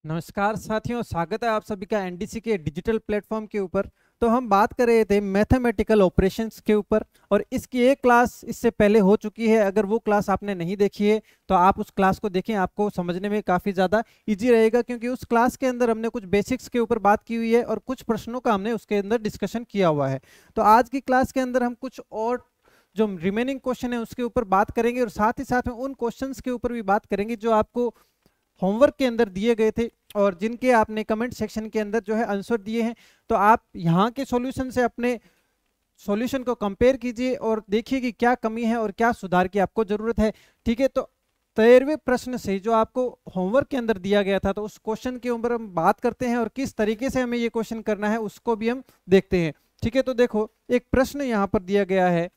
नमस्कार साथियों, स्वागत है आप सभी का एनडीसी के डिजिटल प्लेटफॉर्म के ऊपर। तो हम बात कर रहे थे मैथमेटिकल ऑपरेशंस के ऊपर और इसकी एक क्लास इससे पहले हो चुकी है। अगर वो क्लास आपने नहीं देखी है तो आप उस क्लास को देखें, आपको समझने में काफ़ी ज़्यादा इजी रहेगा, क्योंकि उस क्लास के अंदर हमने कुछ बेसिक्स के ऊपर बात की हुई है और कुछ प्रश्नों का हमने उसके अंदर डिस्कशन किया हुआ है। तो आज की क्लास के अंदर हम कुछ और जो रिमेनिंग क्वेश्चन है उसके ऊपर बात करेंगे और साथ ही साथ में उन क्वेश्चंस के ऊपर भी बात करेंगे जो आपको होमवर्क के अंदर दिए गए थे और जिनके आपने कमेंट सेक्शन के अंदर जो है आंसर दिए हैं। तो आप यहाँ के सॉल्यूशन से अपने सॉल्यूशन को कंपेयर कीजिए और देखिए कि क्या कमी है और क्या सुधार की आपको जरूरत है। ठीक है, तो 13वें प्रश्न से जो आपको होमवर्क के अंदर दिया गया था तो उस क्वेश्चन के ऊपर हम बात करते हैं और किस तरीके से हमें ये क्वेश्चन करना है उसको भी हम देखते हैं। ठीक है, तो देखो एक प्रश्न यहाँ पर दिया गया है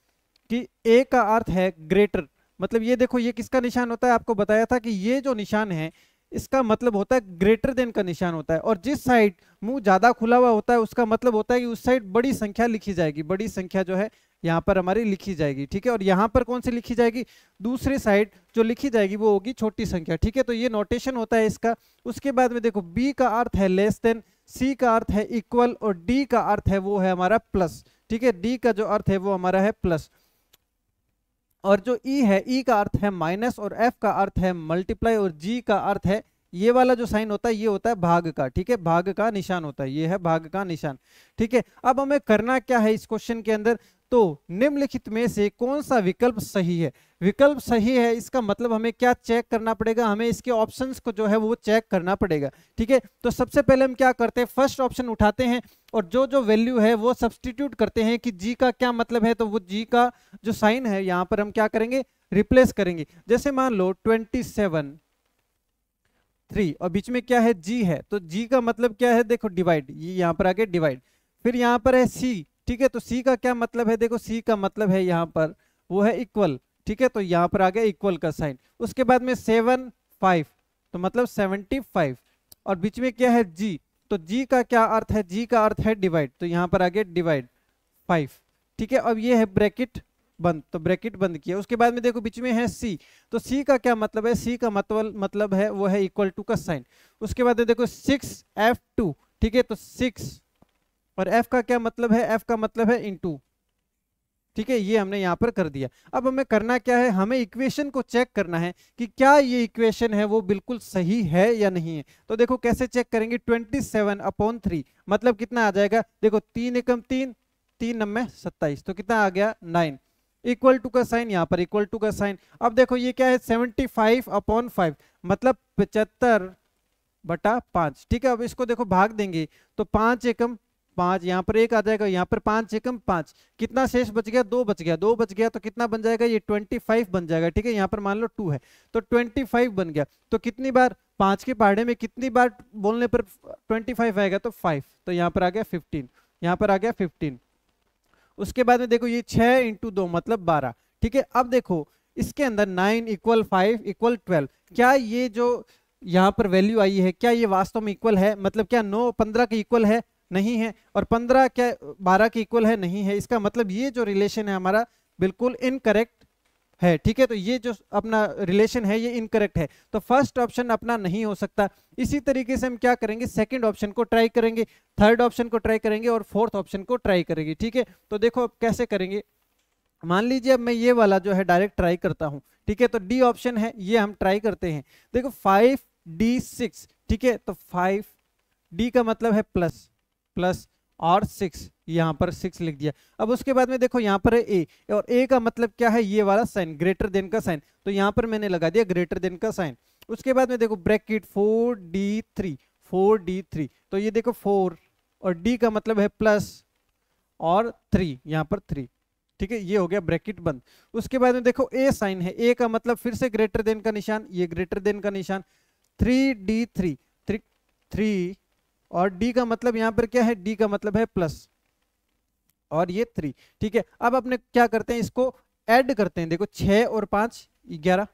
कि ए का अर्थ है ग्रेटर। मतलब ये देखो, ये किसका निशान होता है, आपको बताया था कि ये जो निशान है इसका मतलब होता है ग्रेटर देन का निशान होता है। और जिस साइड मुंह ज्यादा खुला हुआ होता है उसका मतलब होता है कि उस साइड बड़ी संख्या लिखी जाएगी, बड़ी संख्या जो है यहाँ पर हमारी लिखी जाएगी। ठीक है, और यहाँ पर कौन सी लिखी जाएगी, दूसरी साइड जो लिखी जाएगी वो होगी छोटी संख्या। ठीक है, तो ये नोटेशन होता है इसका। उसके बाद में देखो बी का अर्थ है लेस देन, सी का अर्थ है इक्वल और डी का अर्थ है वो है हमारा प्लस। ठीक है, डी का जो अर्थ है वो हमारा है प्लस। और जो ई है, ई का अर्थ है माइनस और एफ का अर्थ है मल्टीप्लाई और जी का अर्थ है, ये वाला जो साइन होता है ये होता है भाग का। ठीक है, भाग का निशान होता है, ये है भाग का निशान। ठीक है, अब हमें करना क्या है इस क्वेश्चन के अंदर, तो निम्नलिखित में से कौन सा विकल्प सही है। विकल्प सही है इसका मतलब हमें क्या चेक करना पड़ेगा, हमें इसके ऑप्शंस को जो है वो चेक करना पड़ेगा। ठीक है, तो सबसे पहले हम क्या करते हैं, फर्स्ट ऑप्शन उठाते हैं और जो जो वैल्यू है वो सब्सटीट्यूट करते हैं कि जी का क्या मतलब है। तो वो जी का जो साइन है यहाँ पर हम क्या करेंगे, रिप्लेस करेंगे। जैसे मान लो 27 3 और बीच में क्या है, जी है, तो जी का मतलब क्या है, देखो डिवाइड, ये यहाँ पर आगे डिवाइड। फिर यहाँ पर है सी। ठीक है, तो सी का क्या मतलब है, देखो सी का मतलब है यहाँ पर वो है इक्वल। ठीक है, तो यहाँ पर आ गया इक्वल का साइन। उसके बाद में 7 5 तो मतलब 75 और बीच में क्या है जी, तो जी का क्या अर्थ है, जी का अर्थ है डिवाइड, तो यहाँ पर आ गया डिवाइड 5। ठीक है, अब ये है ब्रैकेट बंद, तो ब्रैकेट बंद किया। उसके बाद में देखो बीच में है सी, तो सी का क्या मतलब है, सी का मतलब है वो है इक्वल टू का साइन। उसके बाद में देखो 6F2। ठीक है, तो 6 और F का क्या मतलब है, F का मतलब है इनटू। ठीक है, ये हमने यहाँ पर कर दिया। अब हमें करना क्या है, हमें इक्वेशन को चेक करना है कि क्या ये इक्वेशन है वो बिल्कुल सही है या नहीं है। तो देखो कैसे चेक करेंगे, 27/3 मतलब कितना आ जाएगा, देखो 3 एकम 3, 3 नम्मे 27, तो कितना आ गया 9। इक्वल टू का साइन, यहाँ पर इक्वल टू का साइन। अब देखो ये क्या है 75/5 मतलब 75/5। ठीक है, अब इसको देखो भाग देंगे तो 5 एकम 5, यहाँ पर एक आ जाएगा, यहाँ पर 5 एकम 5, कितना शेष बच गया, 2 बच गया, 2 बच गया तो कितना बन जाएगा, ये 25 बन जाएगा। ठीक है, यहाँ पर मान लो 2 है तो 25 बन गया। तो कितनी बार 5 के पहाड़े में कितनी बार बोलने पर 25 आएगा, तो 5, तो यहाँ पर आ गया 15, यहाँ पर आ गया 15। उसके बाद में देखो ये 6 इंटू 2 मतलब 12। ठीक है, अब देखो इसके अंदर 9 इक्वल 5 इक्वल 12, क्या ये जो यहाँ पर वैल्यू आई है क्या ये वास्तव में इक्वल है, मतलब क्या 9 15 के इक्वल है, नहीं है, और 15 क्या 12 के इक्वल है, नहीं है। इसका मतलब ये जो रिलेशन है हमारा बिल्कुल इनकरेक्ट है। ठीक है, तो ये जो अपना रिलेशन है ये इनकरेक्ट है, तो फर्स्ट ऑप्शन अपना नहीं हो सकता। इसी तरीके से हम क्या करेंगे, सेकंड ऑप्शन को ट्राई करेंगे, थर्ड ऑप्शन को ट्राई करेंगे और फोर्थ ऑप्शन को ट्राई करेंगे। ठीक है, तो देखो अब कैसे करेंगे, मान लीजिए अब मैं ये वाला जो है डायरेक्ट ट्राई करता हूं। ठीक है, तो डी ऑप्शन है ये हम ट्राई करते हैं। देखो 5D6। ठीक है, तो 5D का मतलब है प्लस, प्लस और 6, यहाँ पर 6 लिख दिया। अब उसके बाद में देखो यहाँ पर है ए, और ए का मतलब क्या है, ये वाला साइन ग्रेटर देन का साइन, तो यहाँ पर मैंने लगा दिया ग्रेटर देन का साइन। उसके बाद में देखो ब्रैकेट 4D3, 4D3, तो ये देखो 4 और डी का मतलब है प्लस और 3, यहाँ पर 3। ठीक है, ये हो गया ब्रैकेट बंद। उसके बाद में देखो ए साइन है, ए का मतलब फिर से ग्रेटर देन का निशान, ये ग्रेटर देन का निशान, 3D3, 3 और डी का मतलब यहाँ पर क्या है, डी का मतलब है प्लस और ये 3। ठीक है, अब अपने क्या करते हैं, इसको ऐड करते हैं। देखो 6 और 5 11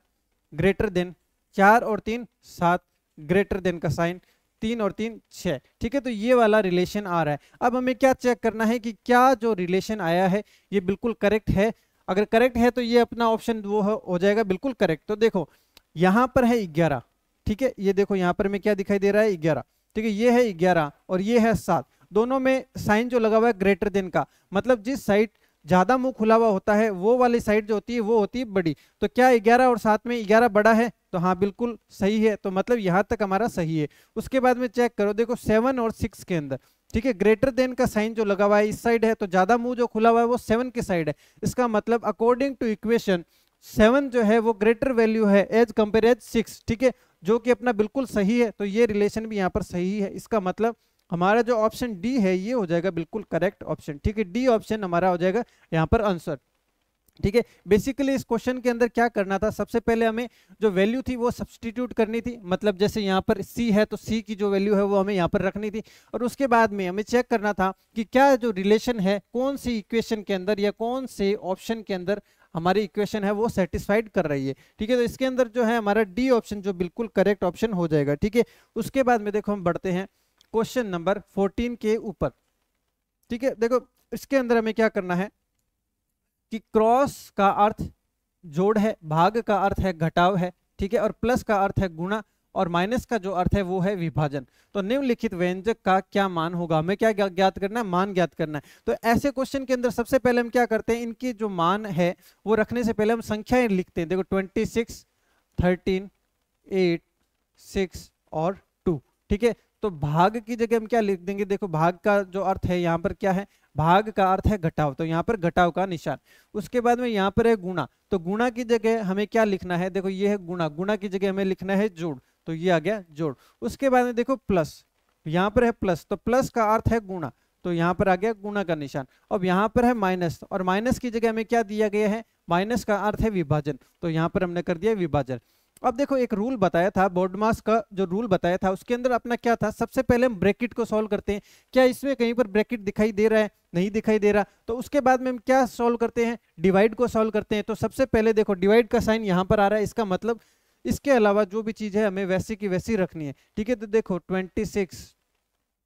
ग्रेटर देन, 4 और 3 7 ग्रेटर देन का साइन, 3 और 3 6। ठीक है, तो ये वाला रिलेशन आ रहा है। अब हमें क्या चेक करना है कि क्या जो रिलेशन आया है ये बिल्कुल करेक्ट है। अगर करेक्ट है तो ये अपना ऑप्शन वो हो जाएगा बिल्कुल करेक्ट। तो देखो यहाँ पर है 11, ठीक है, ये देखो यहाँ पर हमें क्या दिखाई दे रहा है 11, ठीक है, ये है 11 और ये है 7, दोनों में साइन जो लगा हुआ है ग्रेटर देन का, मतलब जिस साइड ज्यादा मुंह खुला हुआ होता है वो वाली साइड जो होती है वो होती है बड़ी। तो क्या 11 और 7 में 11 बड़ा है? तो हाँ बिल्कुल सही है, तो मतलब यहाँ तक हमारा सही है। उसके बाद में चेक करो, देखो 7 और 6 के अंदर, ठीक है, ग्रेटर देन का साइन जो लगा हुआ है इस साइड है, तो ज्यादा मुंह जो खुला हुआ है वो 7 की साइड है। इसका मतलब अकॉर्डिंग टू इक्वेशन 7 जो है वो ग्रेटर वैल्यू है एज कंपेयर एज 6, ठीक है, जो कि अपना बिल्कुल सही है। तो ये रिलेशन भी यहाँ पर सही है। इसका मतलब हमारा जो ऑप्शन डी है ये हो जाएगा बिल्कुल करेक्ट ऑप्शन, ठीक है, डी ऑप्शन हमारा हो जाएगा यहाँ पर आंसर। ठीक है, बेसिकली इस क्वेश्चन के अंदर क्या करना था, सबसे पहले हमें जो वैल्यू थी वो सब्स्टिट्यूट करनी थी, मतलब जैसे यहाँ पर सी है तो सी की जो वैल्यू है वो हमें यहाँ पर रखनी थी, और उसके बाद में हमें चेक करना था कि क्या जो रिलेशन है कौन सी इक्वेशन के अंदर या कौन से ऑप्शन के अंदर हमारी इक्वेशन है वो सेटिस्फाइड कर रही है। ठीक है, तो इसके अंदर जो है हमारा डी ऑप्शन जो बिल्कुल करेक्ट ऑप्शन हो जाएगा। ठीक है, उसके बाद में देखो हम बढ़ते हैं क्वेश्चन नंबर 14 के ऊपर। ठीक है, देखो इसके अंदर हमें क्या करना है कि क्रॉस का अर्थ जोड़ है, भाग का अर्थ है घटाव है, ठीक है, और प्लस का अर्थ है गुणा, और माइनस का जो अर्थ है वो है विभाजन। तो निम्नलिखित व्यंजक का क्या मान होगा, हमें क्या ज्ञात करना है, मान ज्ञात करना है। तो ऐसे क्वेश्चन के अंदर सबसे पहले हम क्या करते हैं, इनकी जो मान है वो रखने से पहले हम संख्याएं लिखते हैं। देखो 26, 13, 8, 6 और 2। ठीक है, तो भाग की जगह हम क्या लिख देंगे, देखो भाग का जो अर्थ है यहाँ पर क्या है, भाग का अर्थ है घटाव, तो यहाँ पर घटाव का निशान। उसके बाद में यहाँ पर है गुणा, तो गुणा की जगह हमें क्या लिखना है, देखो ये है गुणा, गुणा की जगह हमें लिखना है जोड़, तो ये आ गया जोड़। उसके बाद में देखो प्लस, यहाँ पर है प्लस, तो प्लस का अर्थ है गुणा, तो यहाँ पर आ गया गुणा का निशान। अब यहाँ पर है माइनस, और माइनस की जगह हमें क्या दिया गया है, माइनस का अर्थ है विभाजन, तो यहाँ पर हमने कर दिया विभाजन। अब देखो एक रूल बताया था, बोर्डमास का जो रूल बताया था उसके अंदर अपना क्या था, सबसे पहले हम ब्रैकेट को सॉल्व करते हैं। क्या इसमें कहीं पर ब्रैकेट दिखाई दे रहा है, नहीं दिखाई दे रहा, तो उसके बाद में हम क्या सॉल्व करते हैं, डिवाइड को सॉल्व करते हैं। तो सबसे पहले देखो डिवाइड का साइन यहाँ पर आ रहा है, इसका मतलब इसके अलावा जो भी चीज है हमें वैसी की वैसी रखनी है। ठीक है, तो देखो 26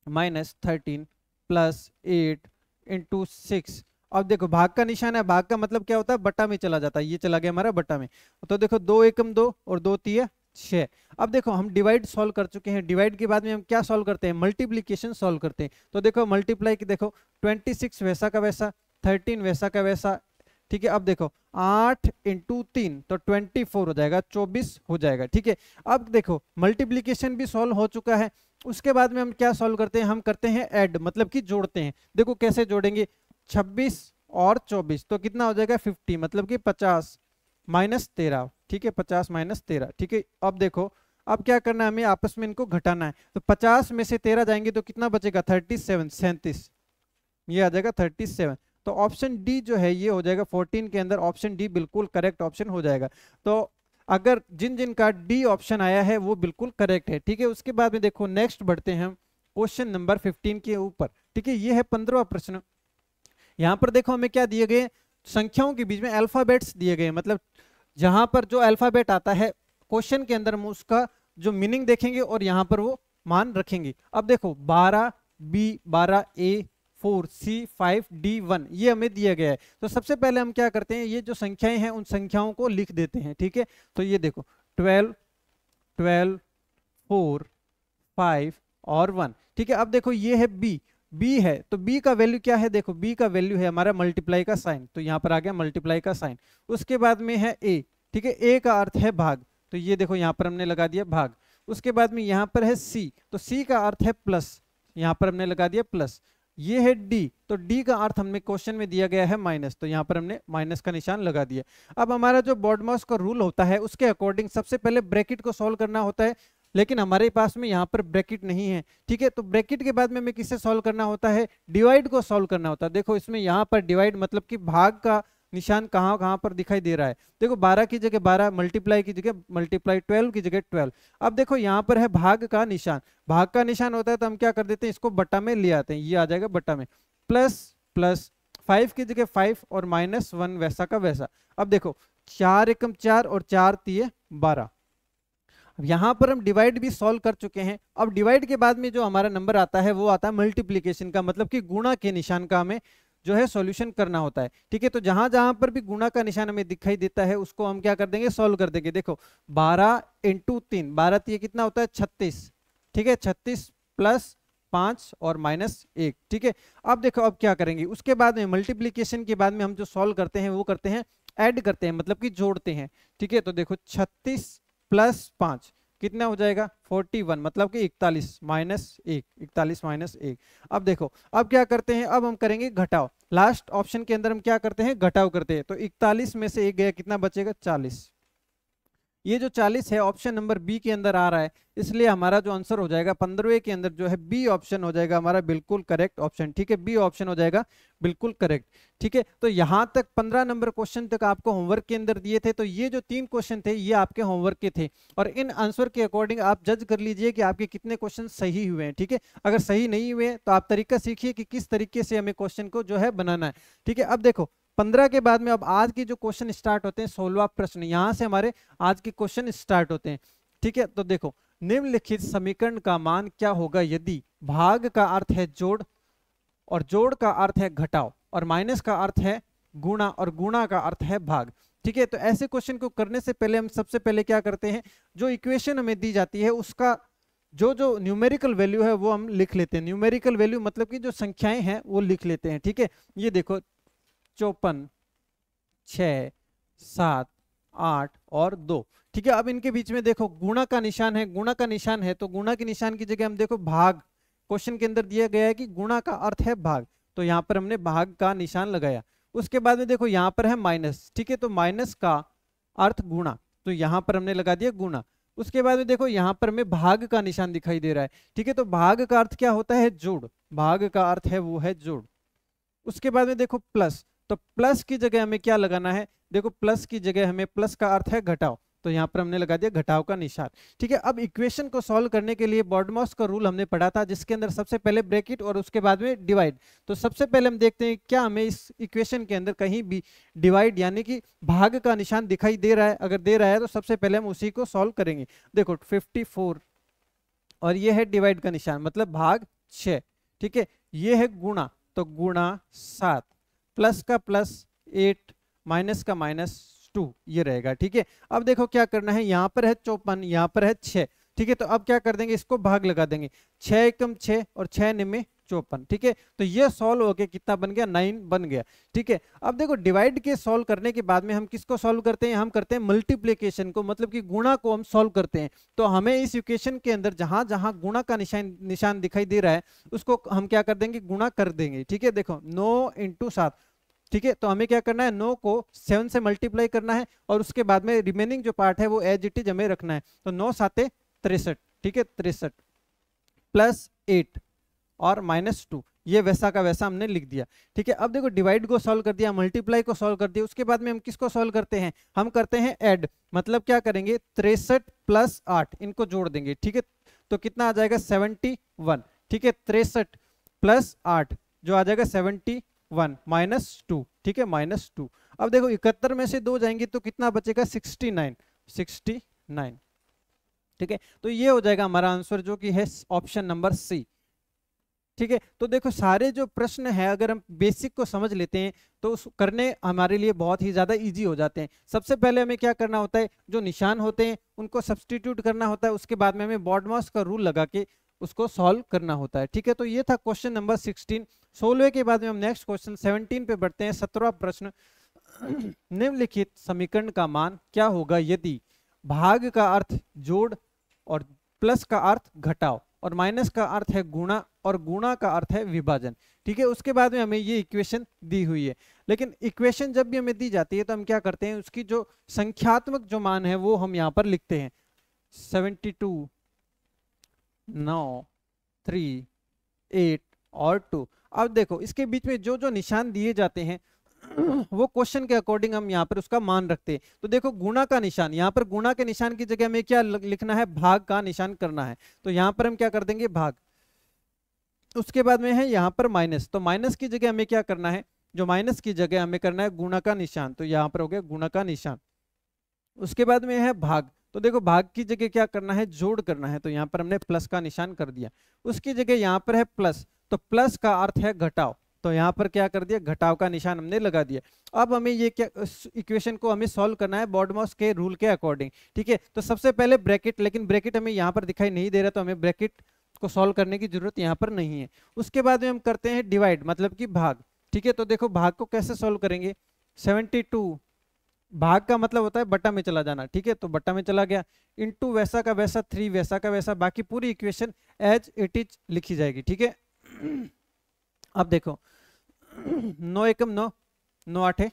माइनस 13 प्लस 8 इंटू 6। अब देखो भाग का निशान है, भाग का मतलब क्या होता है, बटा में चला जाता है, ये चला गया हमारा बटा में। तो देखो 2 एकम 2 और 2 तिया 6। अब देखो हम डिवाइड सॉल्व कर चुके हैं, डिवाइड के बाद में हम क्या सॉल्व करते हैं, मल्टीप्लीकेशन सॉल्व करते हैं। तो देखो मल्टीप्लाई की, देखो 26 वैसा का वैसा, 13 वैसा का वैसा। ठीक है, अब देखो 8 इंटू 3 तो 24 हो जाएगा, 24 हो जाएगा। ठीक है, अब देखो मल्टीप्लीकेशन भी सॉल्व हो चुका है। उसके बाद में हम क्या सॉल्व करते हैं, हम करते हैं ऐड, मतलब कि जोड़ते हैं। देखो कैसे जोड़ेंगे, 26 और 24 तो कितना हो जाएगा 50, मतलब कि 50 माइनस 13। ठीक है, 50 माइनस 13। ठीक है, अब देखो अब क्या करना है, हमें आपस में इनको घटाना है। तो 50 में से 13 जाएंगे तो कितना बचेगा, 37, 37, ये आ जाएगा 37। तो ऑप्शन डी जो है ये हो जाएगा 14 के अंदर, ऑप्शन डी बिल्कुल करेक्ट ऑप्शन हो जाएगा। तो अगर जिन जिन का डी ऑप्शन आया है वो बिल्कुल करेक्ट है। ठीक है, उसके बाद में देखो नेक्स्ट बढ़ते हैं हम क्वेश्चन नंबर 15 के ऊपर। ठीक है, ये है 15वां प्रश्न। यहाँ पर देखो हमें क्या दिए गए, संख्याओं के बीच में अल्फाबेट्स दिए गए, मतलब जहां पर जो अल्फाबेट आता है क्वेश्चन के अंदर हम उसका जो मीनिंग देखेंगे और यहाँ पर वो मान रखेंगे। अब देखो 12 बी, 12 ए, 4 सी, 5 डी, 1 ये हमें दिया गया है। तो सबसे पहले हम क्या करते हैं, ये जो संख्याएं हैं उन संख्याओं को लिख देते हैं। ठीक है, तो ये देखो 12, 12, 4, 5 और 1। ठीक है, अब देखो ये है बी, बी है तो बी का वैल्यू क्या है, देखो बी का वैल्यू है हमारा मल्टीप्लाई का साइन, तो यहाँ पर आ गया मल्टीप्लाई का साइन। उसके बाद में है ए, ठीक है, ए का अर्थ है भाग, तो ये देखो यहाँ पर हमने लगा दिया भाग। उसके बाद में यहाँ पर है सी, तो सी का अर्थ है प्लस, यहाँ पर हमने लगा दिया प्लस। ये है डी, तो डी का अर्थ हमने क्वेश्चन में दिया गया है माइनस, तो यहाँ पर हमने माइनस का निशान लगा दिया। अब हमारा जो बोर्डमास का रूल होता है उसके अकॉर्डिंग सबसे पहले ब्रैकेट को सॉल्व करना होता है, लेकिन हमारे पास में यहाँ पर ब्रैकेट नहीं है। ठीक है, तो ब्रैकेट के बाद में हमें किससे सॉल्व करना होता है, डिवाइड को सॉल्व करना होता है। देखो इसमें यहाँ पर डिवाइड मतलब कि भाग का निशान कहाँ कहाँ पर दिखाई दे रहा है, देखो 12 की जगह 12, मल्टीप्लाई की जगह मल्टीप्लाई, 12 की जगह 12। अब देखो यहाँ पर है भाग का निशान, भाग का निशान होता है तो हम क्या कर देते हैं, इसको बट्टा में ले आते हैं, ये आ जाएगा बट्टा में, प्लस प्लस 5 की जगह 5 और माइनस 1 वैसा का वैसा। अब देखो 4 एकम 4 और 4 तिये 12। अब यहाँ पर हम डिवाइड भी सॉल्व कर चुके हैं। अब डिवाइड के बाद में जो हमारा नंबर आता है वो आता है मल्टीप्लीकेशन का, मतलब कि गुणा के निशान का हमें जो है सॉल्यूशन करना होता है। ठीक है, तो जहां जहां पर भी गुणा का निशान हमें दिखाई देता है उसको हम क्या कर देंगे, सॉल्व कर देंगे। देखो 12 इंटू 3, 12 ये कितना होता है 36। ठीक है, 36 प्लस 5 और माइनस 1। ठीक है, अब देखो अब क्या करेंगे, उसके बाद में मल्टीप्लीकेशन के बाद में हम जो सॉल्व करते हैं वो करते हैं ऐड करते हैं, मतलब कि जोड़ते हैं। ठीक है, तो देखो 36 प्लस 5 कितना हो जाएगा 41, मतलब कि 41 माइनस 1, 41 माइनस 1। अब देखो अब क्या करते हैं, अब हम करेंगे घटाव। लास्ट ऑप्शन के अंदर हम क्या करते हैं, घटाव करते हैं। तो 41 में से 1 गया, कितना बचेगा 40। ये जो 40 है ऑप्शन नंबर बी के अंदर आ रहा है, इसलिए हमारा जो आंसर हो जाएगा 15वें के अंदर जो है बी ऑप्शन हो जाएगा हमारा बिल्कुल करेक्ट ऑप्शन। ठीक है, बी ऑप्शन हो जाएगा बिल्कुल करेक्ट। ठीक है, तो यहां तक 15 नंबर क्वेश्चन तक आपको होमवर्क के अंदर दिए थे। तो ये जो 3 क्वेश्चन थे ये आपके होमवर्क के थे, और इन आंसर के अकॉर्डिंग आप जज कर लीजिए कि आपके कितने क्वेश्चन सही हुए हैं। ठीक है, अगर सही नहीं हुए तो आप तरीका सीखिए कि किस तरीके से हमें क्वेश्चन को जो है बनाना है। ठीक है, अब देखो 15 के बाद में अब आज के जो क्वेश्चन स्टार्ट होते हैं 16वां प्रश्न, यहां से हमारे आज के क्वेश्चन स्टार्ट होते हैं। ठीक है, तो देखो निम्नलिखित समीकरण का मान क्या होगा यदि भाग का अर्थ है जोड़, और जोड़ का अर्थ है घटाव, और माइनस का अर्थ है गुणा, और गुणा का अर्थ है भाग। ठीक है, तो ऐसे क्वेश्चन को करने से पहले हम सबसे पहले क्या करते हैं, जो इक्वेशन हमें दी जाती है उसका जो न्यूमेरिकल वैल्यू है वो हम लिख लेते हैं। न्यूमेरिकल वैल्यू मतलब कि जो संख्याएं हैं वो लिख लेते हैं। ठीक है, ये देखो 54, 6, 7, 8 और 2। ठीक है, अब इनके बीच में देखो गुणा का निशान है, गुणा का निशान है तो गुणा के निशान की जगह हम देखो भाग, क्वेश्चन के अंदर दिया गया है कि गुणा का अर्थ है भाग, तो यहां पर हमने भाग का निशान लगाया। उसके बाद में देखो यहां पर है माइनस। ठीक है, तो माइनस का अर्थ गुणा, तो यहां पर हमने लगा दिया गुणा। उसके बाद में देखो यहां पर हमें भाग का निशान दिखाई दे रहा है। ठीक है, तो भाग का अर्थ क्या होता है, जोड़, भाग का अर्थ है वो है जोड़। उसके बाद में देखो प्लस, तो प्लस की जगह हमें क्या लगाना है, देखो प्लस की जगह हमें, प्लस का अर्थ है घटाव, तो यहां पर हमने लगा दिया घटाव का निशान। ठीक है, अब इक्वेशन को सॉल्व करने के लिए बॉडमॉस का रूल हमने पढ़ा था, जिसके अंदर सबसे पहले ब्रैकेट और उसके बाद में डिवाइड। तो सबसे पहले हम देखते हैं क्या हमें इस इक्वेशन के अंदर कहीं भी डिवाइड यानी कि भाग का निशान दिखाई दे रहा है। अगर दे रहा है तो सबसे पहले हम उसी को सॉल्व करेंगे। देखो 54 और ये है डिवाइड का निशान मतलब भाग 6। ठीक है, ये है गुणा, तो गुणा 7, प्लस का प्लस 8, माइनस का -2 ये रहेगा। ठीक है, अब देखो क्या करना है, यहां पर है 54, यहां पर है 6। ठीक है, तो अब क्या कर देंगे, इसको भाग लगा देंगे, 6 एकम 6 और 6 निमे 54। ठीक है, तो ये सॉल्व होके कितना बन गया, 9 बन गया। ठीक है, अब देखो डिवाइड के सॉल्व करने के बाद में हम किसको सॉल्व करते हैं, हम करते हैं मल्टीप्लिकेशन को, मतलब कि गुणा को हम सॉल्व करते हैं। तो हमें इस इक्वेशन के अंदर जहां जहां गुणा का निशान दिखाई दे रहा है उसको हम क्या कर देंगे, गुणा कर देंगे। ठीक है, देखो 9 × 7। ठीक है, तो हमें क्या करना है, 9 को 7 से मल्टीप्लाई करना है और उसके बाद में रिमेनिंग जो पार्ट है वो एज इट इज हमें रखना है। तो 9 7 63। ठीक है, 63 प्लस 8 और -2, ये वैसा का वैसा हमने लिख दिया। ठीक है, अब देखो डिवाइड को सॉल्व कर दिया, मल्टीप्लाई को सॉल्व कर दिया, उसके बाद में हम किसको सॉल्व करते हैं, हम करते हैं ऐड, मतलब क्या करेंगे 63 प्लस 8 इनको जोड़ देंगे। ठीक है, तो कितना आ जाएगा 71। ठीक है, 63 प्लस 8 जो आ जाएगा 71 -2। ठीक है, -2। अब देखो 71 में से 2 जाएंगे तो कितना बचेगा 69। ठीक है, तो ये हो जाएगा हमारा आंसर जो कि है ऑप्शन नंबर सी। ठीक है, तो देखो सारे जो प्रश्न है अगर हम बेसिक को समझ लेते हैं तो उस करने हमारे लिए बहुत ही ज्यादा इजी हो जाते हैं। सबसे पहले हमें क्या करना होता है, जो निशान होते हैं उनको सब्स्टिट्यूट करना होता है, उसके बाद में हमें बॉडमॉस का रूल लगा के उसको सॉल्व करना होता है। ठीक है, तो ये था क्वेश्चन नंबर 16। 16 के बाद में हम नेक्स्ट क्वेश्चन 17 पे बढ़ते हैं। 17वां प्रश्न, निम्नलिखित समीकरण का मान क्या होगा यदि भाग का अर्थ जोड़ और प्लस का अर्थ घटाव और माइनस का अर्थ है गुणा और गुणा का अर्थ है विभाजन। ठीक है, उसके बाद में हमें ये इक्वेशन दी हुई है। लेकिन इक्वेशन जब भी हमें दी जाती है तो हम क्या करते हैं, उसकी जो संख्यात्मक जो मान है वो हम यहाँ पर लिखते हैं 72, 9, 3, 8 और 2। अब देखो इसके बीच में जो जो निशान दिए जाते हैं वो क्वेश्चन के अकॉर्डिंग हम यहाँ पर उसका मान रखते हैं। तो देखो गुणा का निशान, यहाँ पर गुणा के निशान की जगह हमें क्या लिखना है, भाग का निशान करना है। तो यहाँ पर हम क्या कर देंगे, भाग। उसके बाद में है यहाँ पर माइनस, तो माइनस की जगह हमें क्या करना है, जो माइनस की जगह हमें करना है गुणा का निशान, तो यहाँ पर हो गया गुणा का निशान। उसके बाद में है भाग, तो देखो भाग की जगह क्या करना है, जोड़ करना है, तो यहाँ पर हमने प्लस का निशान कर दिया। उसकी जगह यहाँ पर है प्लस, तो प्लस का अर्थ है घटाव, तो यहाँ पर क्या कर दिया, घटाव का निशान हमने लगा दिया। अब हमें ये क्या इक्वेशन को हमें सॉल्व करना है बॉडमॉस के रूल के अकॉर्डिंग, ठीक है। तो सबसे पहले ब्रैकेट, लेकिन ब्रैकेट हमें यहाँ पर दिखाई नहीं दे रहा, तो हमें ब्रैकेट को सॉल्व करने की जरूरत यहाँ पर नहीं है। उसके बाद में हम करते हैं डिवाइड, मतलब कि भाग, ठीक है। तो देखो भाग को कैसे सॉल्व करेंगे, 72 भाग का मतलब होता है बटा में चला जाना, ठीक है। तो बटा में चला गया, इनटू वैसा का वैसा 3 वैसा का वैसा, बाकी पूरी इक्वेशन एज इट इज लिखी जाएगी, ठीक है। अब देखो 9 एकम 9, 9 आठे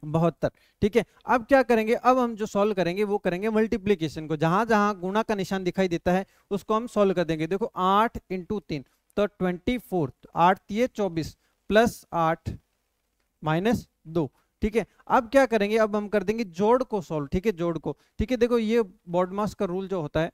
72, ठीक है। अब क्या करेंगे, अब हम जो सॉल्व करेंगे वो करेंगे मल्टीप्लीकेशन को, जहां जहां गुणा का निशान दिखाई देता है उसको हम सॉल्व कर देंगे। देखो 8 इंटू 3 तो 24, 8 3 24 प्लस 8 माइनस 2, ठीक है। अब क्या करेंगे, अब हम कर देंगे जोड़ को सॉल्व, ठीक है, जोड़ को, ठीक है। देखो ये बॉडमास का रूल जो होता है,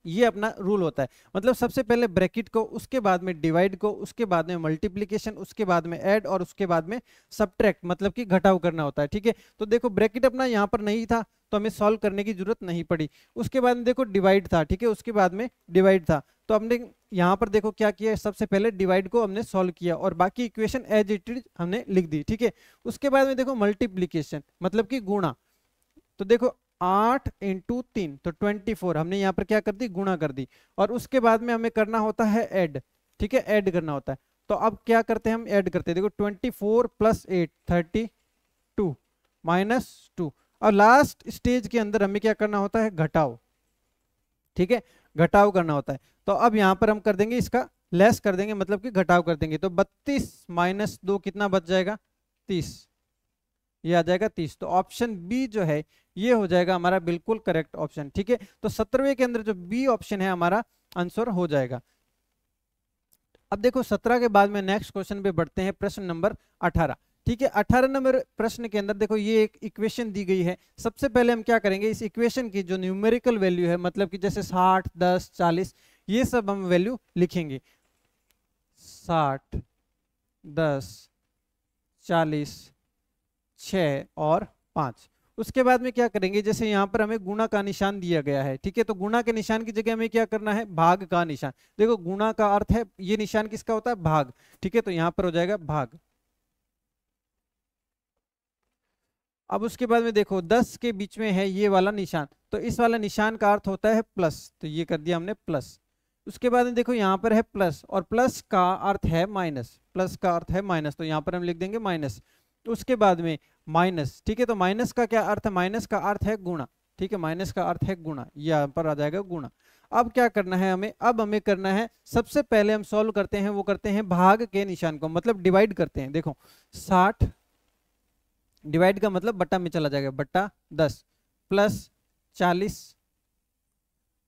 ये अपना रूल होता है, मतलब सबसे पहले ब्रैकेट को, उसके बाद में डिवाइड को, उसके बाद में मल्टीप्लिकेशन, उसके बाद में ऐड और उसके बाद में सब्ट्रैक्ट, मतलब कि घटाव करना होता है, ठीक है। तो देखो ब्रैकेट अपना यहाँ पर नहीं था तो हमें सॉल्व करने की जरूरत नहीं पड़ी। उसके बाद में देखो डिवाइड था, ठीक है, उसके बाद में डिवाइड था, तो हमने यहाँ पर देखो क्या किया, सबसे पहले डिवाइड को हमने सॉल्व किया और बाकी इक्वेशन एज इट इज हमने लिख दी, ठीक है। उसके बाद में देखो मल्टीप्लिकेशन, मतलब कि गुणा, तो देखो 8 इंटू 3 तो 24, हमने यहाँ पर क्या कर दी, गुणा कर दी। और उसके बाद में हमें करना होता है ऐड, ठीक है, ऐड करना होता है। तो अब क्या करते हैं, हम ऐड करते हैं, देखो 24 प्लस 8 32 माइनस 2, और लास्ट स्टेज के अंदर हमें क्या करना होता है, घटाव, ठीक है, घटाव करना होता है। तो अब यहाँ पर हम कर देंगे इसका लेस कर देंगे, मतलब कि घटाव कर देंगे। तो 32 माइनस 2 कितना बच जाएगा, 30, ये आ जाएगा 30। तो ऑप्शन बी जो है ये हो जाएगा हमारा बिल्कुल करेक्ट ऑप्शन, ठीक है। तो 17वें के अंदर जो बी ऑप्शन है हमारा आंसर हो जाएगा। अब देखो 17 के बाद में नेक्स्ट क्वेश्चन पे बढ़ते हैं, प्रश्न नंबर 18, ठीक है। 18 नंबर प्रश्न के अंदर देखो ये एक इक्वेशन दी गई है। सबसे पहले हम क्या करेंगे, इस इक्वेशन की जो न्यूमेरिकल वैल्यू है, मतलब कि जैसे 60 10 40 ये सब हम वैल्यू लिखेंगे, 60 10 40 6 और 5। उसके बाद में क्या करेंगे, जैसे यहाँ पर हमें गुणा का निशान दिया गया है, ठीक है, तो गुणा के निशान की जगह हमें क्या करना है, भाग का निशान। देखो गुणा का अर्थ है, ये निशान किसका होता है, भाग, ठीक है, तो यहाँ पर हो जाएगा भाग। अब उसके बाद में देखो 10 के बीच में है ये वाला निशान, तो इस वाला निशान का अर्थ होता है प्लस, तो ये कर दिया हमने प्लस। उसके बाद में देखो यहाँ पर है प्लस, और प्लस का अर्थ है माइनस, प्लस का अर्थ है माइनस, तो यहाँ पर हम लिख देंगे माइनस। उसके बाद में माइनस, ठीक है, तो माइनस का क्या अर्थ है, माइनस का अर्थ है गुणा, ठीक है, माइनस का अर्थ है गुणा, यहाँ पर आ जाएगा गुणा। अब क्या करना है हमें, अब हमें करना है, सबसे पहले हम सॉल्व करते हैं, वो करते हैं भाग के निशान को, मतलब डिवाइड करते हैं। देखो 60 डिवाइड का मतलब बट्टा में चला जाएगा, बट्टा 10 प्लस 40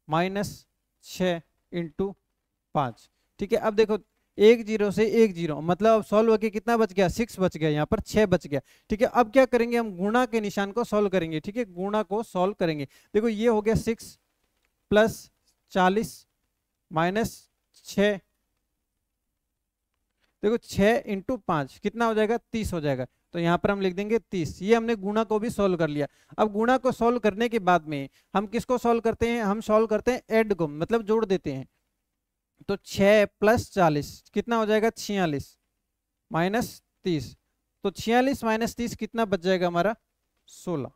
माइनस 6 इंटू 5, ठीक है। अब देखो 1 0 से 1 0, मतलब अब सॉल्व होके कितना बच गया, 6 बच गया, यहाँ पर 6 बच गया, ठीक है। अब क्या करेंगे, हम गुणा के निशान को सॉल्व करेंगे, ठीक है, गुणा को सॉल्व करेंगे। देखो ये हो गया 6 प्लस 40 माइनस 6, देखो 6 इंटू 5 कितना हो जाएगा, 30 हो जाएगा, तो यहाँ पर हम लिख देंगे 30। ये हमने गुणा को भी सॉल्व कर लिया। अब गुणा को सॉल्व करने के बाद में हम किसको सॉल्व करते हैं, हम सॉल्व करते हैं ऐड को, मतलब जोड़ देते हैं। तो 6 प्लस 40 कितना हो जाएगा, 46 माइनस 30, तो 46 माइनस 30 कितना बच जाएगा हमारा, 16,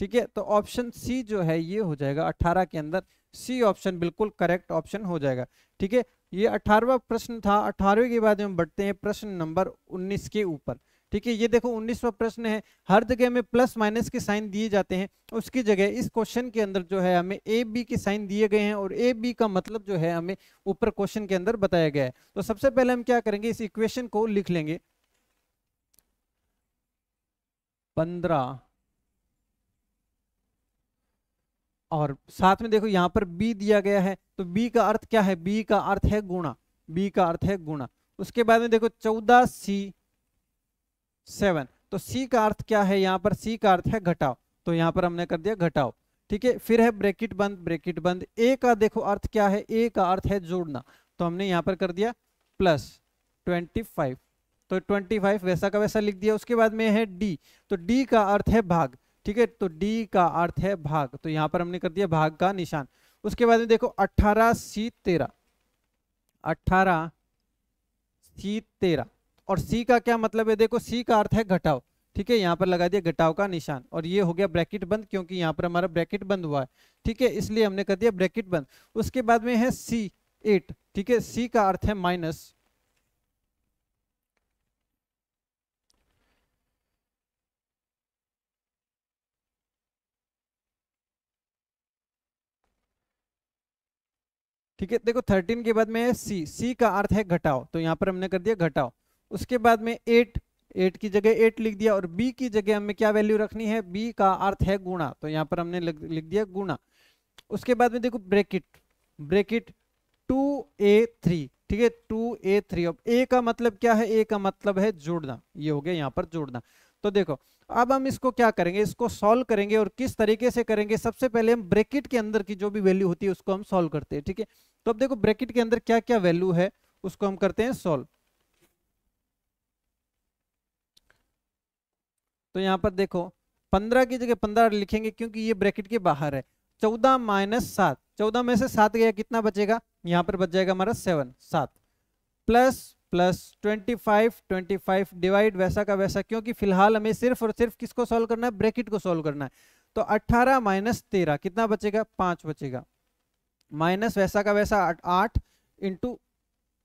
ठीक है। तो ऑप्शन सी जो है ये हो जाएगा 18 के अंदर, सी ऑप्शन बिल्कुल करेक्ट ऑप्शन हो जाएगा, ठीक है। ये 18वां प्रश्न था। 18वें के बाद हम बढ़ते हैं प्रश्न नंबर 19 के ऊपर, ठीक है। ये देखो 19वां प्रश्न है, हर जगह में प्लस माइनस के साइन दिए जाते हैं, उसकी जगह इस क्वेश्चन के अंदर जो है हमें ए बी के साइन दिए गए हैं, और ए बी का मतलब जो है हमें ऊपर क्वेश्चन के अंदर बताया गया है। तो सबसे पहले हम क्या करेंगे, इस इक्वेशन को लिख लेंगे, 15 और साथ में देखो यहाँ पर b दिया गया है, तो b का अर्थ क्या है, b का अर्थ है गुणा, b का अर्थ है गुणा। उसके बाद में देखो 14c 7, तो c का अर्थ क्या है, यहाँ पर c का अर्थ है घटाव, तो यहाँ पर हमने कर दिया घटाव, ठीक है। फिर है ब्रैकेट बंद, ब्रैकेट बंद। a का देखो अर्थ क्या है, a का अर्थ है जोड़ना, तो हमने यहाँ पर कर दिया प्लस 25, तो 25 वैसा का वैसा लिख दिया। उसके बाद में है d, तो d का अर्थ है भाग, ठीक है, तो d का अर्थ है भाग, तो यहाँ पर हमने कर दिया भाग का निशान। उसके बाद में देखो 18c 13, 18 सी 13। और सी का क्या मतलब है, देखो सी का अर्थ है घटाओ, ठीक है, यहाँ पर लगा दिया घटाव का निशान, और ये हो गया ब्रैकेट बंद क्योंकि यहाँ पर हमारा ब्रैकेट बंद हुआ है, ठीक है, इसलिए हमने कर दिया ब्रैकेट बंद। उसके बाद में है सी 8, ठीक है, सी का अर्थ है माइनस, ठीक है, देखो 13 के बाद में है सी, सी का अर्थ है घटाओ, तो यहाँ पर हमने कर दिया घटाओ। उसके बाद में 8, 8 की जगह 8 लिख दिया, और बी की जगह हमें क्या वैल्यू रखनी है, बी का अर्थ है गुणा, तो यहाँ पर हमने लिख दिया गुणा। उसके बाद में देखो ब्रैकेट, ब्रैकेट 2a3, ठीक है, 2a3। अब ए का मतलब क्या है, ए का मतलब है जोड़ना, ये हो गया यहाँ पर जोड़ना। तो देखो अब हम इसको क्या करेंगे, इसको सॉल्व करेंगे, और किस तरीके से करेंगे, सबसे पहले हम ब्रैकेट के अंदर की जो भी वैल्यू होती है उसको हम सॉल्व करते हैं, ठीक है। तो अब देखो ब्रैकेट के अंदर क्या क्या वैल्यू है उसको हम करते हैं सॉल्व। तो यहाँ पर देखो 15 की जगह 15 लिखेंगे क्योंकि ये ब्रैकेट के बाहर है। 14 माइनस 7, 14 में से 7 गया कितना बचेगा, यहाँ पर बच जाएगा हमारा 7, 7 प्लस प्लस 25, 25 डिवाइड वैसा का वैसा, क्योंकि फिलहाल हमें सिर्फ और सिर्फ किसको सॉल्व करना है, ब्रैकेट को सॉल्व करना है। तो 18 माइनस 13 कितना बचेगा, 5 बचेगा, माइनस वैसा का वैसा 8 इंटू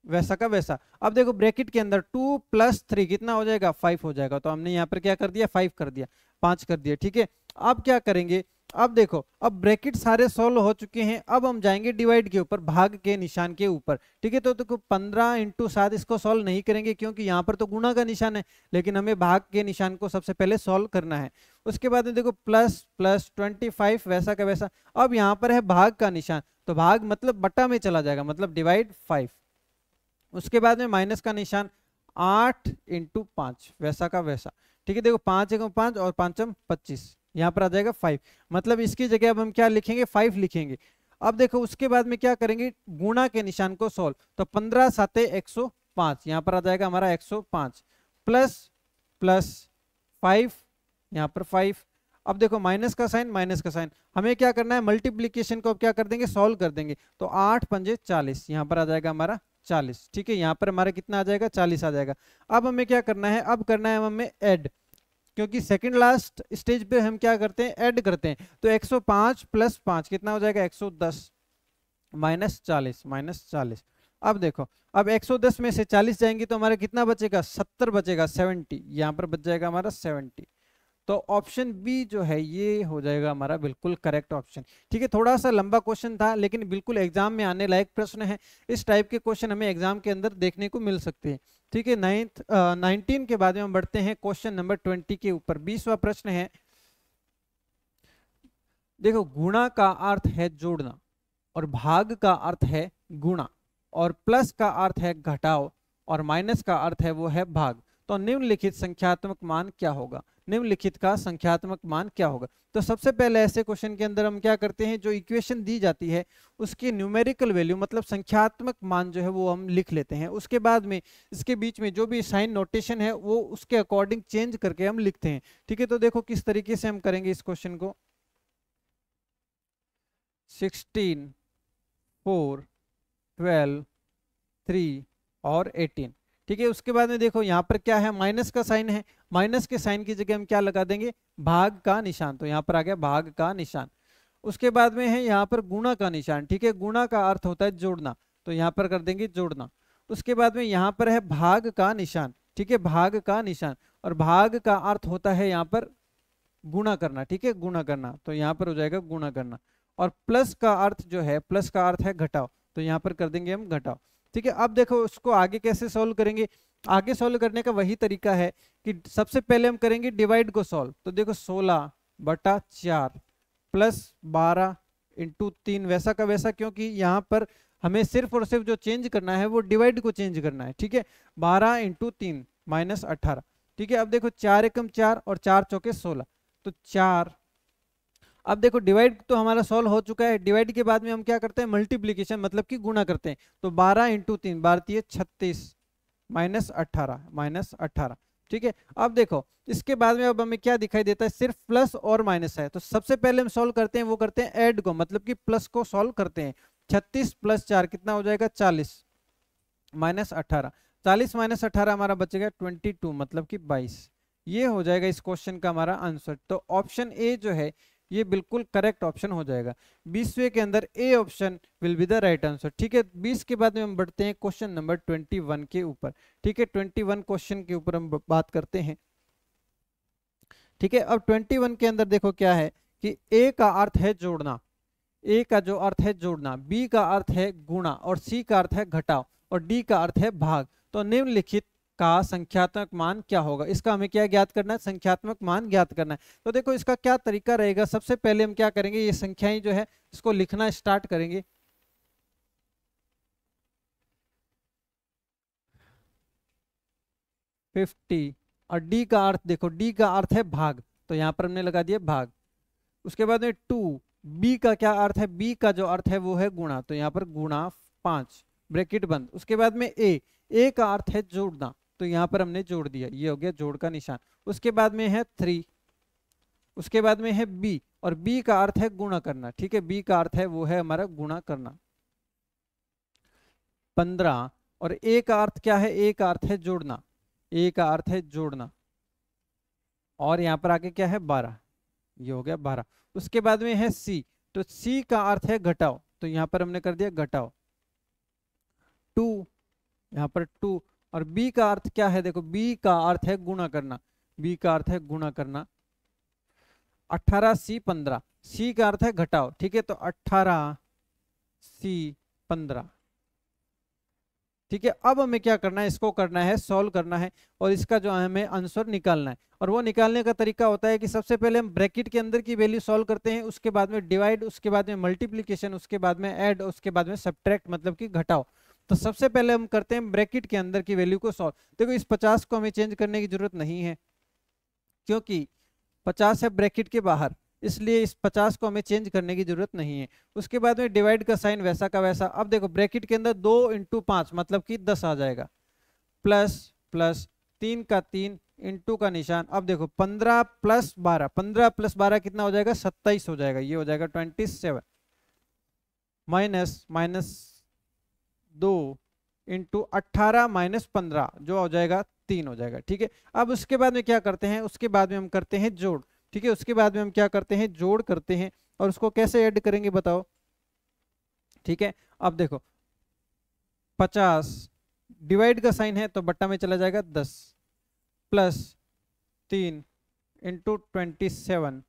वैसा का वैसा। अब देखो ब्रैकेट के अंदर 2 प्लस 3 कितना हो जाएगा, 5 हो जाएगा, तो हमने यहाँ पर क्या कर दिया, 5 कर दिया, 5 कर दिया, ठीक है। अब क्या करेंगे, अब देखो अब ब्रैकेट सारे सॉल्व हो चुके हैं, अब हम जाएंगे डिवाइड के ऊपर, भाग के निशान के ऊपर, ठीक है। तो देखो 15 इंटू 7 इसको सॉल्व नहीं करेंगे क्योंकि यहाँ पर तो गुणा का निशान है, लेकिन हमें भाग के निशान को सबसे पहले सॉल्व करना है। उसके बाद में देखो प्लस प्लस 25 वैसा का वैसा। अब यहाँ पर है भाग का निशान, तो भाग मतलब बटा में चला जाएगा, मतलब डिवाइड 5। उसके बाद में माइनस का निशान, 8 इंटू 5 वैसा का वैसा, ठीक है। देखो 5 एकम 5 और 5 25, यहाँ पर आ जाएगा 5, मतलब इसकी जगह अब हम क्या लिखेंगे, 5 लिखेंगे। अब देखो उसके बाद में क्या करेंगे, गुणा के निशान को सॉल्व, तो 15 साते 105, यहाँ पर आ जाएगा हमारा 105 प्लस प्लस 5, यहाँ पर 5। अब देखो माइनस का साइन, माइनस का साइन, हमें क्या करना है, मल्टीप्लीकेशन को अब क्या कर देंगे, सॉल्व कर देंगे। तो 8 पंजे 40, यहाँ पर आ जाएगा हमारा 40, ठीक है, यहाँ पर हमारा कितना आ जाएगा, 40 आ जाएगा। अब हमें क्या करना है, अब करना है हमें ऐड, क्योंकि सेकंड लास्ट स्टेज पे हम क्या करते हैं, ऐड करते हैं। तो 105 प्लस 5 कितना हो जाएगा, 110 माइनस 40, माइनस 40। अब देखो अब 110 में से 40 जाएंगे तो हमारा कितना बचेगा, 70 बचेगा, 70, यहाँ पर बच जाएगा हमारा 70। तो ऑप्शन बी जो है ये हो जाएगा हमारा बिल्कुल करेक्ट ऑप्शन, ठीक है। थोड़ा सा लंबा क्वेश्चन था लेकिन बिल्कुल एग्जाम में आने लायक प्रश्न है। इस टाइप के क्वेश्चन हमें एग्जाम के अंदर देखने को मिल सकते हैं, ठीक है। 19 के बाद में हम बढ़ते हैं क्वेश्चन नंबर 20 के ऊपर। 20वां प्रश्न है, देखो गुणा का अर्थ है जोड़ना, और भाग का अर्थ है गुणा, और प्लस का अर्थ है घटाओ, और माइनस का अर्थ है वो है भाग। तो निम्नलिखित संख्यात्मक मान क्या होगा, निम्नलिखित का संख्यात्मक मान क्या होगा। तो सबसे पहले ऐसे क्वेश्चन के अंदर हम क्या करते हैं, जो इक्वेशन दी जाती है उसकी न्यूमेरिकल वैल्यू मतलब संख्यात्मक मान जो है वो हम लिख लेते हैं। उसके बाद में इसके बीच में जो भी साइन नोटेशन है वो उसके अकॉर्डिंग चेंज करके हम लिखते हैं, ठीक है। तो देखो किस तरीके से हम करेंगे इस क्वेश्चन को, 16, 4, 12, 3 और 18, ठीक है। उसके बाद में देखो यहाँ पर क्या है, माइनस का साइन है, माइनस के साइन की जगह हम क्या लगा देंगे, भाग का निशान, तो यहाँ पर आ गया भाग का निशान। उसके बाद में है यहाँ पर गुणा का निशान, ठीक है, गुणा का अर्थ होता है जोड़ना, तो यहाँ पर कर देंगे जोड़ना। उसके बाद में यहाँ पर है भाग का निशान, ठीक है, भाग का निशान, और भाग का अर्थ होता है यहाँ पर गुणा करना, ठीक है, गुणा करना, तो यहाँ पर हो जाएगा गुणा करना। और प्लस का अर्थ जो है, प्लस का अर्थ है घटाओ, तो यहाँ पर कर देंगे हम घटाओ, ठीक है। अब देखो उसको आगे कैसे सॉल्व करेंगे, आगे सॉल्व करने का वही तरीका है कि सबसे पहले हम करेंगे डिवाइड को सॉल्व। तो देखो 16 बटा 4 प्लस 12 इंटू 3 वैसा का वैसा, क्योंकि यहाँ पर हमें सिर्फ और सिर्फ जो चेंज करना है वो डिवाइड को चेंज करना है, ठीक है। 12 इंटू 3 माइनस 18, ठीक है। अब देखो 4 एकम 4 और 4 चौके 16, तो 4। अब देखो डिवाइड तो हमारा सॉल्व हो चुका है, डिवाइड के बाद में हम क्या करते हैं, मल्टीप्लीकेशन मतलब कि गुणा करते हैं। तो 12 इंटू 3 12 36 माइनस 18, माइनस 18, ठीक है। अब देखो इसके बाद में अब हमें क्या दिखाई देता है, सिर्फ प्लस और माइनस है। तो सबसे पहले हम सॉल्व करते हैं, वो करते हैं ऐड को, मतलब कि प्लस को सॉल्व करते हैं। 36 प्लस 4 कितना हो जाएगा, 40, -18, 40 - 18 हमारा बचेगा 22, मतलब कि 22। ये हो जाएगा इस क्वेश्चन का हमारा आंसर। तो ऑप्शन ए जो है ये बिल्कुल करेक्ट ऑप्शन हो जाएगा। 20वें के अंदर A option will be the right answer. ठीक है, 20 के बाद में हम बढ़ते हैं क्वेश्चन नंबर 21 के ऊपर। ठीक है, 21 क्वेश्चन के ऊपर हम बात करते हैं। ठीक है, अब 21 के अंदर देखो क्या है कि ए का अर्थ है जोड़ना, ए का जो अर्थ है जोड़ना, बी का अर्थ है गुणा और सी का अर्थ है घटाव और डी का अर्थ है भाग। तो निम्नलिखित का संख्यात्मक मान क्या होगा, इसका हमें क्या ज्ञात करना है, संख्यात्मक मान ज्ञात करना है। तो देखो इसका क्या तरीका रहेगा, सबसे पहले हम क्या करेंगे, ये संख्याएं जो है इसको लिखना स्टार्ट करेंगे। फिफ्टी और डी का अर्थ देखो, डी का अर्थ है भाग, तो यहाँ पर हमने लगा दिया भाग। उसके बाद में 2, बी का क्या अर्थ है, बी का जो अर्थ है वो है गुणा, तो यहाँ पर गुणा 5 ब्रैकेट बंद। उसके बाद में ए का अर्थ है जोड़ना, तो यहाँ पर हमने जोड़ दिया, ये हो गया जोड़ का निशान। उसके बाद में है 3, उसके बाद में है बी और बी का अर्थ है गुणा करना। ठीक है, बी का अर्थ है वो है हमारा गुणा करना। 15 और ए का अर्थ क्या है, ए का अर्थ है जोड़ना, ए का अर्थ है जोड़ना। और यहाँ पर आगे क्या है 12, ये हो गया 12। उसके बाद में है सी, तो सी का अर्थ है घटाओ, तो यहाँ पर हमने कर दिया घटाओ 2, यहाँ पर 2। और बी का अर्थ क्या है, देखो बी का अर्थ है गुणा करना, बी का अर्थ है गुणा करना। 18 सी 15, सी का अर्थ है घटाओ। ठीक है, तो 18 सी 15। ठीक है, अब हमें क्या करना है, इसको करना है सॉल्व करना है और इसका जो हमें आंसर निकालना है। और वो निकालने का तरीका होता है कि सबसे पहले हम ब्रैकेट के अंदर की वैल्यू सॉल्व करते हैं, उसके बाद में डिवाइड, उसके बाद में मल्टीप्लिकेशन, उसके बाद में ऐड, उसके बाद में सब्ट्रैक्ट मतलब कि घटाओ। तो सबसे पहले हम करते हैं ब्रैकेट के अंदर की वैल्यू को सॉल्व। देखो इस 50 को हमें चेंज करने की जरूरत नहीं है क्योंकि 50 है ब्रैकेट के बाहर, इसलिए इस 50 को हमें चेंज करने की जरूरत नहीं है। उसके बाद में डिवाइड का साइन वैसा का वैसा। अब देखो ब्रैकेट के अंदर 2 × 5 मतलब कि 10 आ जाएगा, प्लस प्लस 3 का 3 इंटू का निशान। अब देखो 15 + 12, 15 + 12 कितना हो जाएगा, 27 हो जाएगा, ये हो जाएगा 27 माइनस 2 इंटू 18 - 15 जो हो जाएगा 3 हो जाएगा। ठीक है, अब उसके बाद में क्या करते हैं, उसके बाद में हम करते हैं जोड़। ठीक है, उसके बाद में हम क्या करते हैं, जोड़ करते हैं। और उसको कैसे ऐड करेंगे बताओ। ठीक है, अब देखो 50 डिवाइड का साइन है तो बट्टा में चला जाएगा 10 प्लस 3 इंटू 27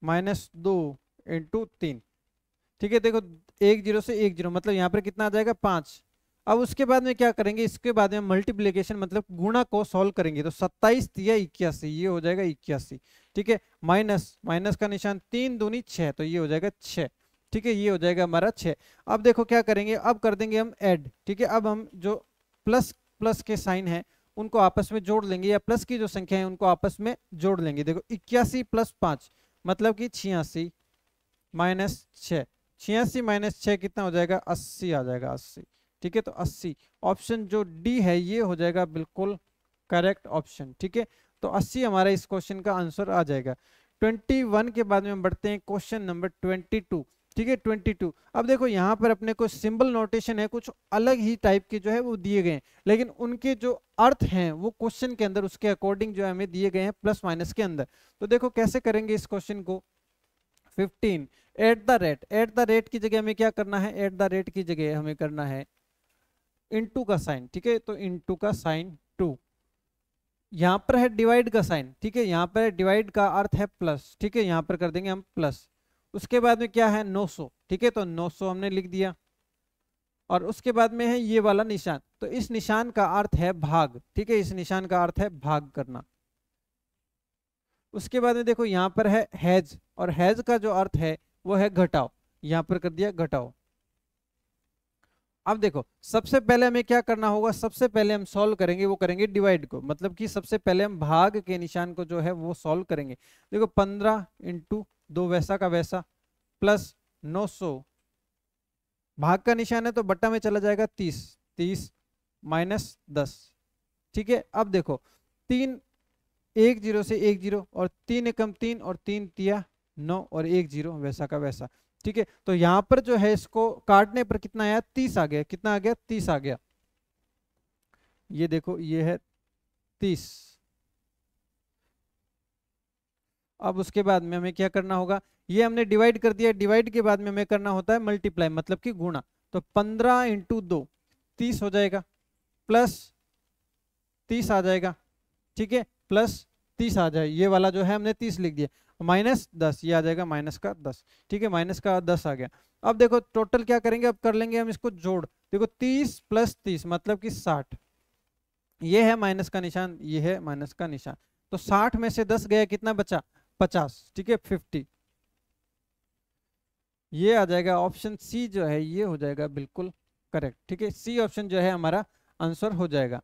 माइनस 2 इंटू 3। ठीक है, देखो 1 0 से 1 0 मतलब यहाँ पर कितना आ जाएगा 5। अब उसके बाद में क्या करेंगे, इसके बाद में मल्टीप्लिकेशन मतलब गुणा को सॉल्व करेंगे, तो 27 या 81, ये हो जाएगा 81। ठीक है, माइनस का निशान, 3 दूनी 6, तो ये हो जाएगा 6। ठीक है, ये हो जाएगा हमारा 6। अब देखो क्या करेंगे, अब कर देंगे हम ऐड। ठीक है, अब हम जो प्लस प्लस के साइन है उनको आपस में जोड़ लेंगे, या प्लस की जो संख्या है उनको आपस में जोड़ लेंगे। देखो 81 + 5 मतलब कि 86 माइनस 6, 86 - 6 कितना हो जाएगा, 80 आ जाएगा, 80। ठीक है, तो 80 ऑप्शन जो डी है ये हो जाएगा बिल्कुल करेक्ट ऑप्शन। ठीक है, तो 80 हमारा इस क्वेश्चन का आंसर आ जाएगा। 21 के बाद में हम बढ़ते हैं क्वेश्चन नंबर 22। ठीक है, 22। अब देखो यहाँ पर अपने को सिंबल नोटेशन है, कुछ अलग ही टाइप के जो है वो दिए गए हैं, लेकिन उनके जो अर्थ हैं वो क्वेश्चन के अंदर उसके अकॉर्डिंग जो है हमें दिए गए हैं प्लस माइनस के अंदर। तो देखो कैसे करेंगे इस क्वेश्चन को। 15 एट द रेट की जगह हमें क्या करना है, एट द रेट की जगह हमें करना है इनटू का साइन। ठीक है, तो इनटू का साइन 2। यहाँ पर है डिवाइड का साइन। ठीक है, यहाँ पर डिवाइड का अर्थ है प्लस। ठीक है, यहाँ पर कर देंगे हम प्लस। उसके बाद में क्या है 900। ठीक है, तो 900 हमने लिख दिया। और उसके बाद में है ये वाला निशान, तो इस निशान का अर्थ है भाग। ठीक है, इस निशान का अर्थ है भाग करना। उसके बाद में देखो यहाँ पर है हैज, और हैज का जो अर्थ है वो है घटाओ, यहाँ पर कर दिया घटाओ। अब देखो सबसे पहले हमें क्या करना होगा, सबसे पहले हम सॉल्व करेंगे वो करेंगे डिवाइड को, मतलब कि सबसे पहले हम भाग के निशान को जो है वो सॉल्व करेंगे। देखो 15 × 2 वैसा का वैसा प्लस 900, भाग का निशान है तो बट्टा में चला जाएगा 30 माइनस 10। ठीक है, अब देखो 3 1 0 से 1 0 और 3 एकम 3 और 3 तिया 9 और 1 0 वैसा का वैसा। ठीक है, तो यहाँ पर जो है इसको काटने पर कितना आया 30 आ गया, कितना आ गया 30 आ गया। ये देखो ये है 30। अब उसके बाद में हमें क्या करना होगा, ये हमने डिवाइड कर दिया, डिवाइड के बाद में हमें करना होता है मल्टीप्लाई, मतलब कि गुणा। तो 15 इंटू 2 30 हो जाएगा, प्लस 30 आ जाएगा, ठीक है, प्लस 30 आ जाए, ये वाला जो है हमने 30 लिख दिया, माइनस 10, ये आ जाएगा माइनस का 10, ठीक है, माइनस का 10 आ गया। अब देखो टोटल क्या करेंगे, अब कर लेंगे हम इसको जोड़, देखो 30 प्लस 30 मतलब कि 60, ये है माइनस का निशान, ये है माइनस का निशान, तो 60 में से 10 गया, कितना बचा, 50, ठीक है, 50। ये आ जाएगा ऑप्शन सी जो है, ये हो जाएगा बिल्कुल करेक्ट, ठीक है, सी ऑप्शन जो है हमारा आंसर हो जाएगा।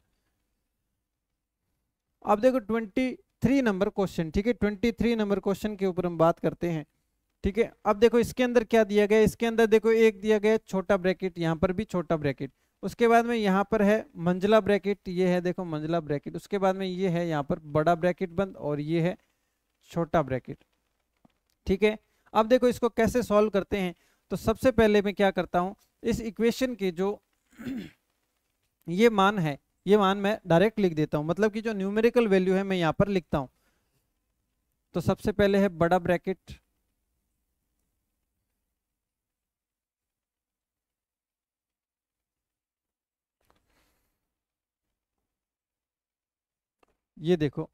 अब देखो 23 नंबर क्वेश्चन, ठीक है, 23 नंबर क्वेश्चन के ऊपर हम बात करते हैं, ठीक है। अब देखो इसके अंदर क्या दिया गया, इसके अंदर देखो एक दिया गया छोटा ब्रैकेट, यहाँ पर भी छोटा ब्रैकेट, उसके बाद में यहाँ पर है मंझला ब्रैकेट, ये है देखो मंझला ब्रैकेट, उसके बाद में ये है यहाँ पर बड़ा ब्रैकेट बंद, और ये है छोटा ब्रैकेट, ठीक है। अब देखो इसको कैसे सॉल्व करते हैं, तो सबसे पहले मैं क्या करता हूं, इस इक्वेशन के जो ये मान है, ये मान मैं डायरेक्ट लिख देता हूं, मतलब कि जो न्यूमेरिकल वैल्यू है मैं यहां पर लिखता हूं। तो सबसे पहले है बड़ा ब्रैकेट, ये देखो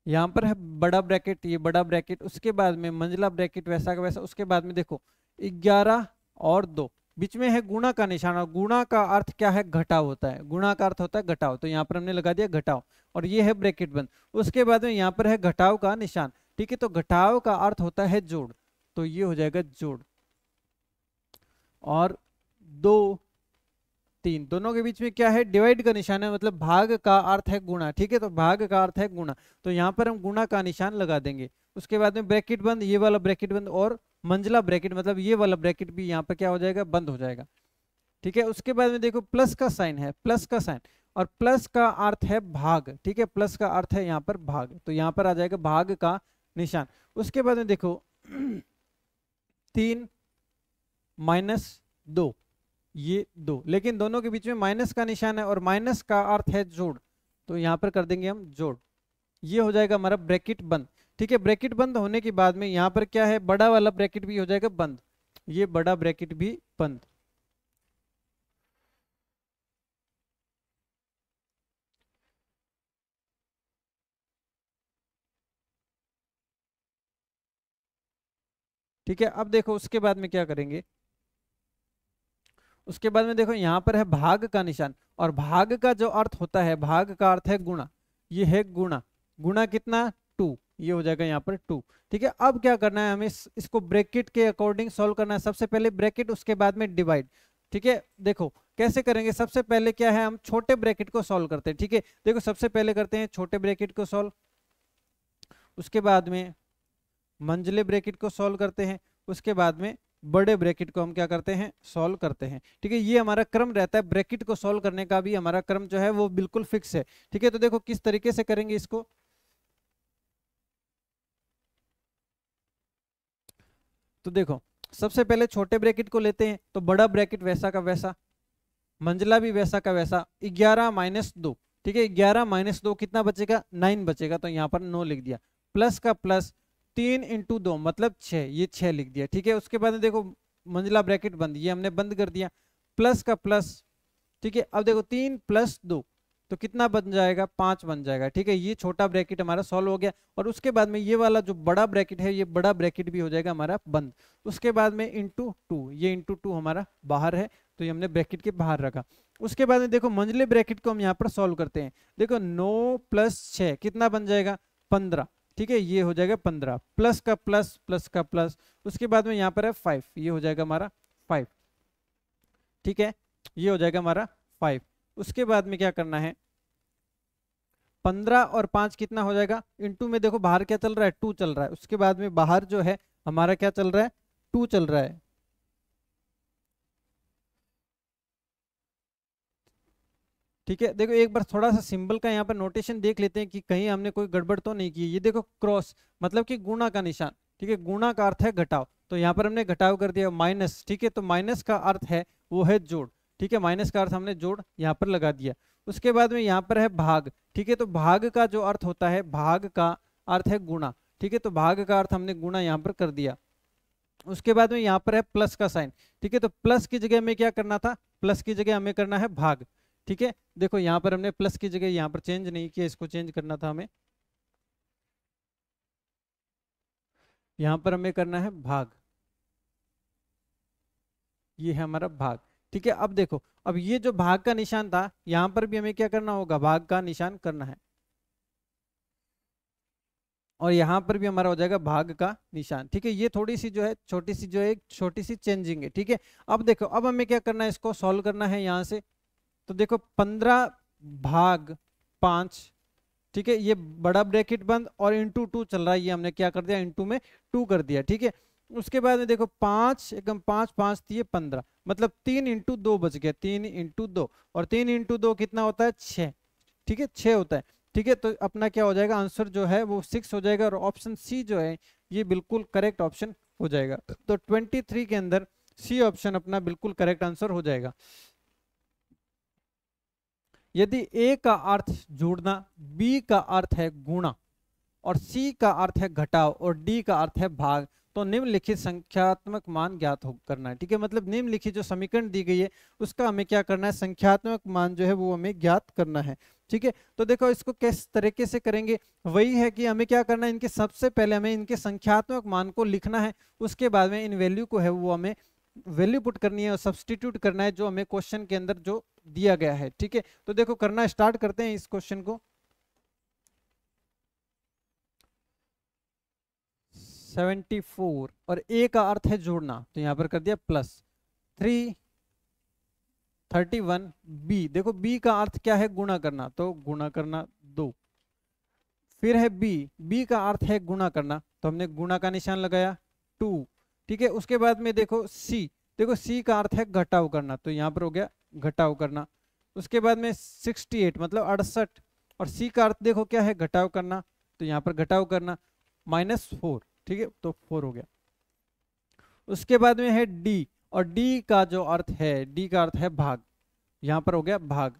यहां पर है बड़ा ब्रैकेट, ये बड़ा ब्रैकेट, उसके बाद में मंझला ब्रैकेट वैसा का वैसा, उसके बाद में देखो 11 और 2, बीच में है गुणा का निशान, और गुणा का अर्थ क्या है, घटाव होता है, गुणा का अर्थ होता है घटाव, तो यहाँ पर हमने लगा दिया घटाव, और ये है ब्रैकेट बंद, उसके बाद में यहाँ पर है घटाव का निशान, ठीक है, तो घटाव का अर्थ होता है जोड़, तो ये हो जाएगा जोड़, और 2 3 दोनों के बीच में क्या है, डिवाइड का निशान है, मतलब भाग का अर्थ है गुणा, ठीक है, तो भाग का अर्थ है गुणा, तो यहाँ पर हम गुणा का निशान लगा देंगे। उसके बाद में ब्रैकेट बंद, ये वाला ब्रैकेट बंद, और मंझला ब्रैकेट मतलब ये वाला ब्रैकेट भी यहाँ पर क्या हो जाएगा, बंद हो जाएगा, ठीक है। उसके बाद में देखो प्लस का साइन है, प्लस का साइन, और प्लस का अर्थ है भाग, ठीक है, प्लस का अर्थ है यहाँ पर भाग, तो यहाँ पर आ जाएगा भाग का निशान। उसके बाद में देखो 3 माइनस 2, ये 2, लेकिन दोनों के बीच में माइनस का निशान है, और माइनस का अर्थ है जोड़, तो यहां पर कर देंगे हम जोड़, ये हो जाएगा हमारा ब्रैकेट बंद, ठीक है। ब्रैकेट बंद होने के बाद में यहां पर क्या है, बड़ा वाला ब्रैकेट भी हो जाएगा बंद, ये बड़ा ब्रैकेट भी बंद, ठीक है। अब देखो उसके बाद में क्या करेंगे, उसके बाद में देखो यहाँ पर है भाग का निशान, और भाग का जो अर्थ होता है, भाग का अर्थ है गुणा, ये है गुणा, गुणा कितना 2, ये हो जाएगा यहाँ पर 2, ठीक है। अब क्या करना है, हमें इसको ब्रैकेट के अकॉर्डिंग सॉल्व करना है, सबसे पहले ब्रैकेट, उसके बाद में डिवाइड, ठीक है। देखो कैसे करेंगे, सबसे पहले क्या है, हम छोटे ब्रैकेट को सॉल्व करते हैं, ठीक है। देखो सबसे पहले करते हैं छोटे ब्रैकेट को सॉल्व, उसके बाद में मंझले ब्रैकेट को सॉल्व करते हैं, उसके बाद में बड़े ब्रैकेट को हम क्या करते हैं, सॉल्व करते हैं, ठीक है। ये हमारा क्रम रहता है, ब्रैकेट को सॉल्व करने का भी हमारा क्रम जो है वो बिल्कुल फिक्स है, ठीक है। तो देखो किस तरीके से करेंगे इसको, तो देखो सबसे पहले छोटे ब्रैकेट को लेते हैं, तो बड़ा ब्रैकेट वैसा का वैसा, मंझला भी वैसा का वैसा, 11 माइनस 2, ठीक है, 11 माइनस 2 कितना बचेगा, 9 बचेगा, तो यहाँ पर 9 लिख दिया, प्लस का प्लस, 3 इंटू 2 मतलब 6, ये 6 लिख दिया, ठीक है। उसके बाद में देखो मंझला ब्रैकेट बंद, ये हमने बंद कर दिया, प्लस का प्लस, ठीक है। अब देखो 3 प्लस 2 तो कितना बन जाएगा, 5 बन जाएगा, ठीक है। ये छोटा ब्रैकेट हमारा सॉल्व हो गया, और उसके बाद में ये वाला जो बड़ा ब्रैकेट है, ये बड़ा ब्रैकेट भी हो जाएगा हमारा बंद। उसके बाद में इंटू 2, ये इंटू 2 हमारा बाहर है, तो ये हमने ब्रैकेट के बाहर रखा। उसके बाद में देखो मंझले ब्रैकेट को हम यहाँ पर सॉल्व करते हैं, देखो 9 प्लस 6 कितना बन जाएगा, 15, ठीक है, ये हो जाएगा 15, प्लस का प्लस, प्लस का प्लस, उसके बाद में यहाँ पर है 5, ये हो जाएगा हमारा 5, ठीक है, ये हो जाएगा हमारा 5। उसके बाद में क्या करना है, 15 और 5 कितना हो जाएगा, इंटू में देखो बाहर क्या चल रहा है, 2 चल रहा है, उसके बाद में बाहर जो है हमारा क्या चल रहा है, 2 चल रहा है, ठीक है। देखो एक बार थोड़ा सा सिंबल का यहाँ पर नोटेशन देख लेते हैं कि कहीं हमने कोई गड़बड़ तो नहीं की। ये देखो क्रॉस मतलब कि गुणा का निशान, ठीक है, गुणा का अर्थ है घटाव, तो यहाँ पर हमने घटाव कर दिया, माइनस, ठीक है, तो माइनस का अर्थ है वो है जोड़, ठीक है, माइनस का अर्थ हमने जोड़ यहाँ पर लगा दिया। उसके बाद में यहाँ पर है भाग, ठीक है, तो भाग का जो अर्थ होता है, भाग का अर्थ है गुणा, ठीक है, तो भाग का अर्थ हमने गुणा यहाँ पर कर दिया। उसके बाद में यहाँ पर है प्लस का साइन, ठीक है, तो प्लस की जगह में क्या करना था, प्लस की जगह हमें करना है भाग, ठीक है। देखो यहाँ पर हमने प्लस की जगह यहाँ पर चेंज नहीं किया, इसको चेंज करना था हमें, यहाँ पर हमें करना है भाग, ये है हमारा भाग, ठीक है। अब देखो, अब ये जो भाग का निशान था, यहाँ पर भी हमें क्या करना होगा, भाग का निशान करना है, और यहाँ पर भी हमारा हो जाएगा भाग का निशान, ठीक है। ये थोड़ी सी जो है छोटी सी जो है, छोटी सी चेंजिंग है, ठीक है। अब देखो, अब हमें क्या करना है, इसको सॉल्व करना है यहाँ से। तो देखो 15 भाग 5, ठीक है, ये बड़ा ब्रैकेट बंद और इंटू 2 चल रहा है, ये हमने क्या कर दिया, इंटू में 2 कर दिया, ठीक है। उसके बाद में देखो 5 एकदम 5 5 दिए 15, मतलब 3 इंटू 2 बच गया, 3 इंटू 2, और 3 इंटू 2 कितना होता है, 6, ठीक है, 6 होता है, ठीक है। तो अपना क्या हो जाएगा, आंसर जो है वो 6 हो जाएगा, और ऑप्शन सी जो है ये बिल्कुल करेक्ट ऑप्शन हो जाएगा। तो 23 के अंदर सी ऑप्शन अपना बिल्कुल करेक्ट आंसर हो जाएगा। यदि ए का अर्थ जोड़ना, बी का अर्थ है गुणा, और सी का अर्थ है घटाव, और डी का अर्थ है भाग, तो निम्नलिखित संख्यात्मक मान ज्ञात हो करना है, ठीक है। मतलब निम्नलिखित जो समीकरण दी गई है उसका हमें क्या करना है, संख्यात्मक मान जो है वो हमें ज्ञात करना है, ठीक है। तो देखो इसको किस तरीके से करेंगे, वही है कि हमें क्या करना है, इनके सबसे पहले हमें इनके संख्यात्मक मान को लिखना है, उसके बाद में इन वैल्यू को है वो हमें वैल्यू पुट करनी है और सब्सटीट्यूट करना है जो हमें क्वेश्चन के अंदर जो दिया गया है, ठीक है। तो देखो करना स्टार्ट करते हैं इस क्वेश्चन को। 74 और ए का अर्थ है जोड़ना, तो यहां पर कर दिया प्लस 331 बी, देखो बी का अर्थ क्या है, गुणा करना, तो गुणा करना 2, फिर है बी का अर्थ है गुणा करना, तो हमने गुणा का निशान लगाया 2, ठीक है। उसके बाद में देखो सी, देखो सी का अर्थ है घटाव करना, तो यहाँ पर हो गया घटाव करना। उसके बाद में 68 मतलब 68, और सी का अर्थ देखो क्या है, घटाव करना, तो यहाँ पर घटाव करना, -4, ठीक है, तो 4 हो गया। उसके बाद में है डी, और डी का जो अर्थ है, डी का अर्थ है भाग, यहाँ पर हो गया भाग,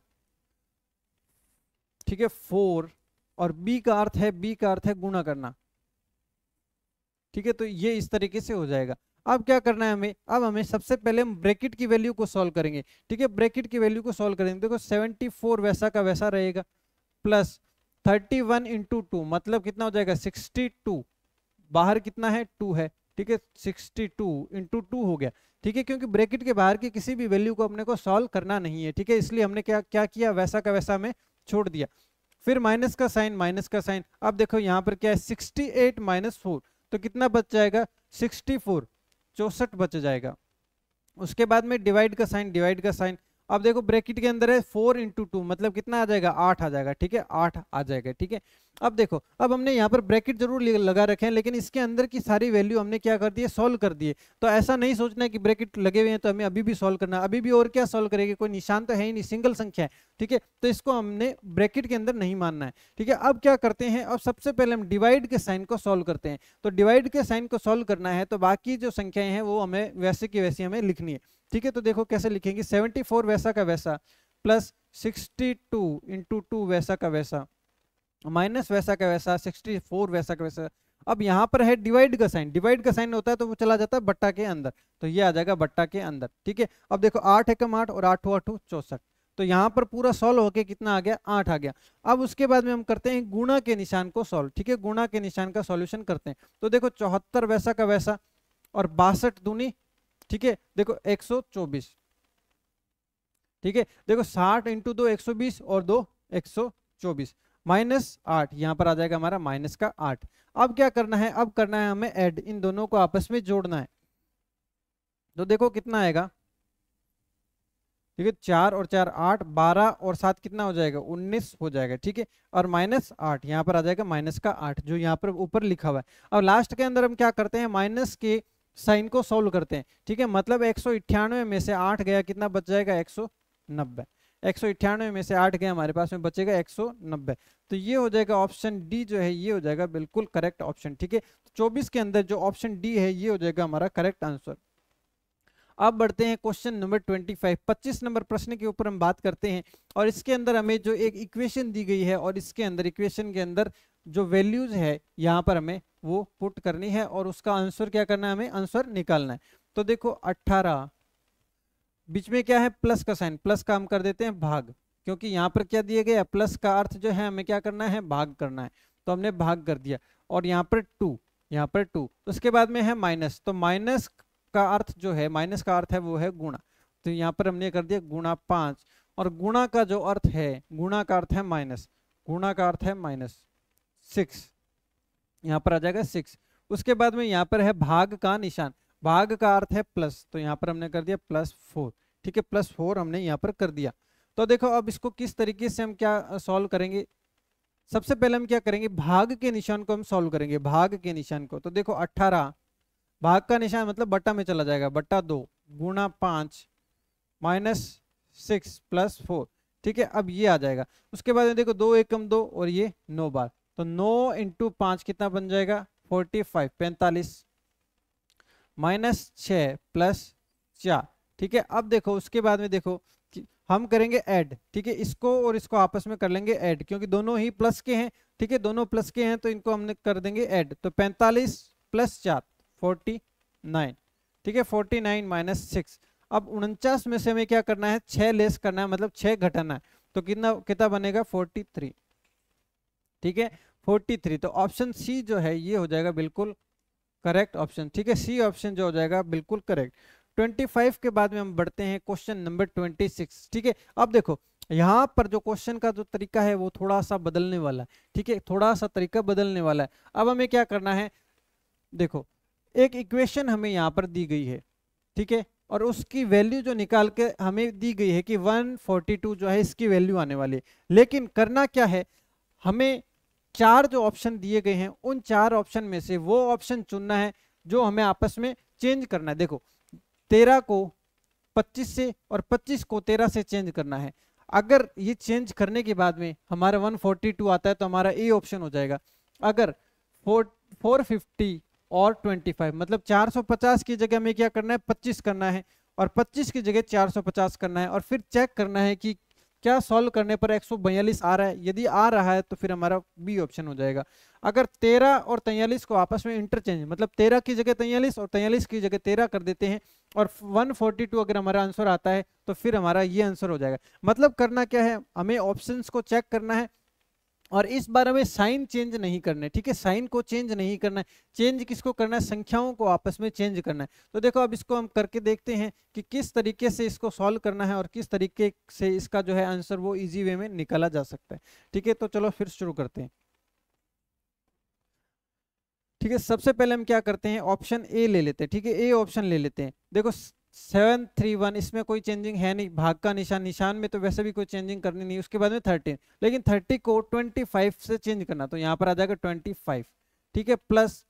ठीक है 4, और बी का अर्थ है, बी का अर्थ है गुणा करना, ठीक है। तो ये इस तरीके से हो जाएगा। अब क्या करना है हमें, अब हमें सबसे पहले हम ब्रैकेट की वैल्यू को सॉल्व करेंगे, ठीक है। ब्रैकेट की वैल्यू को सॉल्व करेंगे, देखो 74 वैसा का वैसा रहेगा, प्लस 31 इंटू 2 मतलब कितना हो जाएगा 62, बाहर कितना है 2 है, ठीक है, 62 इंटू 2 हो गया, ठीक है, क्योंकि ब्रैकेट के बाहर की किसी भी वैल्यू को अपने को सॉल्व करना नहीं है, ठीक है, इसलिए हमने क्या क्या किया, वैसा का वैसा में छोड़ दिया। फिर माइनस का साइन, माइनस का साइन, अब देखो यहाँ पर क्या है 68 -4, तो कितना बच जाएगा 64, 64 बच जाएगा। उसके बाद में डिवाइड का साइन, डिवाइड का साइन, अब देखो ब्रैकेट के अंदर है 4 इंटू 2 मतलब कितना आ जाएगा 8 आ जाएगा, ठीक है, 8 आ जाएगा, ठीक है। अब देखो, अब हमने यहाँ पर ब्रैकेट जरूर लगा रखे हैं, लेकिन इसके अंदर की सारी वैल्यू हमने क्या कर दी है, सॉल्व कर दिए। तो ऐसा नहीं सोचना है कि ब्रैकेट लगे हुए हैं तो हमें अभी भी सॉल्व करना है, अभी भी और क्या सॉल्व करेंगे, कोई निशान तो है ही नहीं, सिंगल संख्या है, ठीक है, तो इसको हमने ब्रैकेट के अंदर नहीं मानना है, ठीक है। अब क्या करते हैं, अब सबसे पहले हम डिवाइड के साइन को सॉल्व करते हैं। तो डिवाइड के साइन को सॉल्व करना है तो बाकी जो संख्याएं हैं वो हमें वैसे की वैसी हमें लिखनी है, ठीक है। तो देखो कैसे लिखेंगे, 74 वैसा का वैसा, प्लस 62 इंटू 2 वैसा का वैसा, माइनस वैसा का वैसा, 64 वैसा का वैसा। अब यहाँ पर है डिवाइड का साइन, डिवाइड का साइन होता है तो वो चला जाता है बट्टा के अंदर, तो ये आ जाएगा बट्टा के अंदर, ठीक है। अब देखो 8 एकम 8 और 8 8 64, तो यहाँ पर पूरा सॉल्व होके कितना आ गया 8 आ गया। अब उसके बाद में हम करते हैं गुणा के निशान को सॉल्व, ठीक है, गुणा के निशान का सॉल्यूशन करते हैं। तो देखो 74 वैसा का वैसा और 62 दूनी, ठीक है, देखो 124, ठीक है, देखो 60 इंटू 2 120 और 2 124, -8 यहाँ पर आ जाएगा हमारा माइनस का 8। अब क्या करना है, अब करना है हमें ऐड, इन दोनों को आपस में जोड़ना है। तो देखो कितना आएगा, ठीक है, 4 और 4 8, 12 और 7 कितना हो जाएगा 19 हो जाएगा, ठीक है, और -8 यहाँ पर आ जाएगा माइनस का 8 जो यहाँ पर ऊपर लिखा हुआ है। अब लास्ट के अंदर हम क्या करते हैं, माइनस के साइन को सोल्व करते हैं, ठीक है, मतलब 198 में से 8 गया, कितना बच जाएगा 190, 198 में से 8 गया, हमारे पास में बचेगा 190। तो ये हो जाएगा ऑप्शन डी जो है ये हो जाएगा बिल्कुल करेक्ट ऑप्शन, ठीक है। 24 के अंदर जो ऑप्शन डी है ये हो जाएगा हमारा करेक्ट आंसर। अब बढ़ते हैं क्वेश्चन नंबर 25, 25 नंबर प्रश्न के ऊपर हम बात करते हैं। और इसके अंदर हमें जो एक इक्वेशन दी गई है और इसके अंदर इक्वेशन के अंदर जो वैल्यूज है यहाँ पर हमें वो पुट करनी है और उसका आंसर क्या करना है, हमें आंसर निकालना है। तो देखो 18, बीच में क्या है प्लस का साइन, प्लस का हम कर देते हैं भाग, क्योंकि यहाँ पर क्या दिया गया प्लस का अर्थ जो है हमें क्या करना है, भाग करना है, तो हमने भाग कर दिया। और यहाँ पर 2, यहाँ पर 2, उसके बाद में है माइनस, तो माइनस का अर्थ जो है, माइनस का अर्थ है वो है गुणा, तो यहाँ पर हमने कर दिया गुणा 5। और गुणा का जो अर्थ है, गुणा का अर्थ है माइनस, गुणा का अर्थ है -6, यहाँ पर आ जाएगा 6। उसके बाद में यहाँ पर है भाग का निशान, भाग का अर्थ है प्लस, तो यहाँ पर हमने कर दिया +4, ठीक है, +4 हमने यहाँ पर कर दिया। तो देखो अब इसको किस तरीके से हम क्या सॉल्व करेंगे। सबसे पहले हम क्या करेंगे, भाग के निशान को हम सॉल्व करेंगे, भाग के निशान को। तो देखो 18, भाग का निशान मतलब बट्टा में चला जाएगा, बट्टा 2 गुणा 5 -6 +4, ठीक है, अब ये आ जाएगा। उसके बाद में देखो 2 एकम 2 और ये 9 बार, तो 9 × 5 कितना बन जाएगा 45, 45 -6 +4, ठीक है। अब देखो उसके बाद में देखो कि हम करेंगे ऐड, ठीक है, इसको और इसको आपस में कर लेंगे ऐड, क्योंकि दोनों ही प्लस के हैं, ठीक है, दोनों प्लस के हैं, तो इनको हमने कर देंगे ऐड। तो 45 + 4 49, ठीक है, 49 - 6। अब 49 में से हमें क्या करना है, 6 लेस करना है, मतलब 6 घटाना है, तो कितना बनेगा 43, ठीक है, 43। तो ऑप्शन सी जो है ये हो जाएगा बिल्कुल करेक्ट ऑप्शन, ठीक है, सी ऑप्शन जो हो जाएगा बिल्कुल करेक्ट। 25 के बाद में हम बढ़ते हैं क्वेश्चन नंबर 26, ठीक है। अब देखो यहाँ पर जो क्वेश्चन का जो तरीका है वो थोड़ा सा बदलने वाला है, ठीक है, थोड़ा सा तरीका बदलने वाला है। अब हमें क्या करना है, देखो एक इक्वेशन हमें यहाँ पर दी गई है, ठीक है, और उसकी वैल्यू जो निकाल के हमें दी गई है कि 142 जो है इसकी वैल्यू आने वाली है। लेकिन करना क्या है, हमें 4 जो ऑप्शन दिए गए हैं उन 4 ऑप्शन में से वो ऑप्शन चुनना है जो हमें आपस में चेंज करना है। देखो 13 को 25 से और 25 को 13 से चेंज करना है। अगर ये चेंज करने के बाद में हमारा 142 आता है तो हमारा ए ऑप्शन हो जाएगा। अगर 450 और 25 मतलब 450 की जगह में क्या करना है 25 करना है और 25 की जगह 450 करना है और फिर चेक करना है कि क्या सॉल्व करने पर 142 आ रहा है। यदि आ रहा है तो फिर हमारा बी ऑप्शन हो जाएगा। अगर 13 और 43 को आपस में इंटरचेंज मतलब 13 की जगह 43 और 43 की जगह 13 कर देते हैं और 142 अगर हमारा आंसर आता है तो फिर हमारा ये आंसर हो जाएगा। मतलब करना क्या है, हमें ऑप्शंस को चेक करना है और इस बार हमें साइन चेंज नहीं करना है, ठीक है, साइन को चेंज नहीं करना है। चेंज किसको करना है, संख्याओं को आपस में चेंज करना है। तो देखो अब इसको हम करके देखते हैं कि किस तरीके से इसको सॉल्व करना है और किस तरीके से इसका जो है आंसर वो इजी वे में निकाला जा सकता है। ठीक है, तो चलो फिर शुरू करते हैं। ठीक है, सबसे पहले हम क्या करते हैं, ऑप्शन ए ले लेते हैं। ठीक है, ए ऑप्शन ले लेते हैं। देखो 731 इसमें कोई चेंजिंग है नहीं, भाग का निशान में तो वैसे भी कोई चेंजिंग करनी नहीं। उसके बाद में 13, लेकिन 30 को 25 से चेंज करना, तो यहाँ पर आ जाएगा 25। ठीक है, प्लस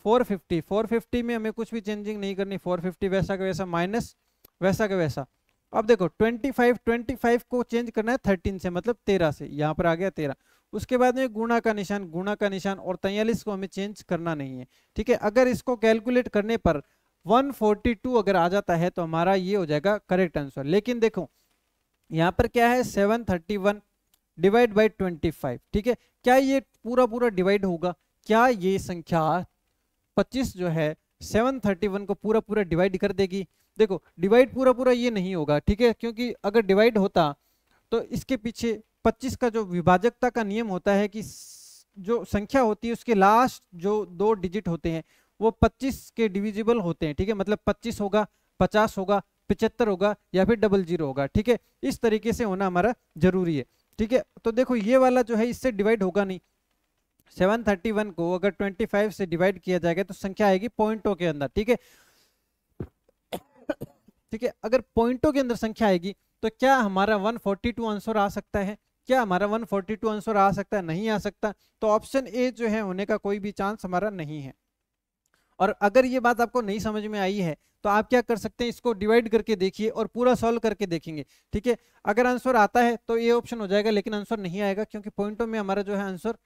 450 में हमें कुछ भी चेंजिंग नहीं करनी, 450 वैसा का वैसा माइनस वैसा का वैसा। अब देखो 25 को चेंज करना है 13 से मतलब 13 से, यहाँ पर आ गया 13। उसके बाद में गुणा का निशान और 43 को हमें चेंज करना नहीं है। ठीक है, अगर इसको कैलकुलेट करने पर 142 अगर आ जाता है तो हमारा ये हो जाएगा करेक्ट आंसर। लेकिन देखो यहाँ पर क्या है 731 डिवाइड बाई 25। ठीक है, क्या ये पूरा डिवाइड होगा, क्या ये संख्या 25 जो है 731 को पूरा डिवाइड कर देगी। देखो डिवाइड पूरा ये नहीं होगा, ठीक है, क्योंकि अगर डिवाइड होता तो इसके पीछे 25 का जो विभाजकता का नियम होता है कि जो संख्या होती है उसके लास्ट जो 2 डिजिट होते हैं वो 25 के डिविजिबल होते हैं। ठीक है, मतलब 25 होगा, 50 होगा, 75 होगा या फिर 00 होगा। ठीक है, इस तरीके से होना हमारा जरूरी है। ठीक है, तो देखो ये वाला जो है इससे डिवाइड होगा नहीं। 731 को अगर 25 से डिवाइड किया जाएगा तो संख्या आएगी पॉइंटों के अंदर। ठीक है, ठीक है, अगर पॉइंटों के अंदर संख्या आएगी तो क्या हमारा 142 आंसर आ सकता है, क्या हमारा 142 आंसर आ सकता है, नहीं आ सकता। तो ऑप्शन ए जो है होने का कोई भी चांस हमारा नहीं है। और अगर ये बात आपको नहीं समझ में आई है तो आप क्या कर सकते हैं, इसको डिवाइड करके देखिए और पूरा सॉल्व करके देखेंगे। ठीक है, अगर आंसर आता है तो ये ऑप्शन हो जाएगा, लेकिन आंसर नहीं आएगा क्योंकि पॉइंटों में हमारा जो है आंसर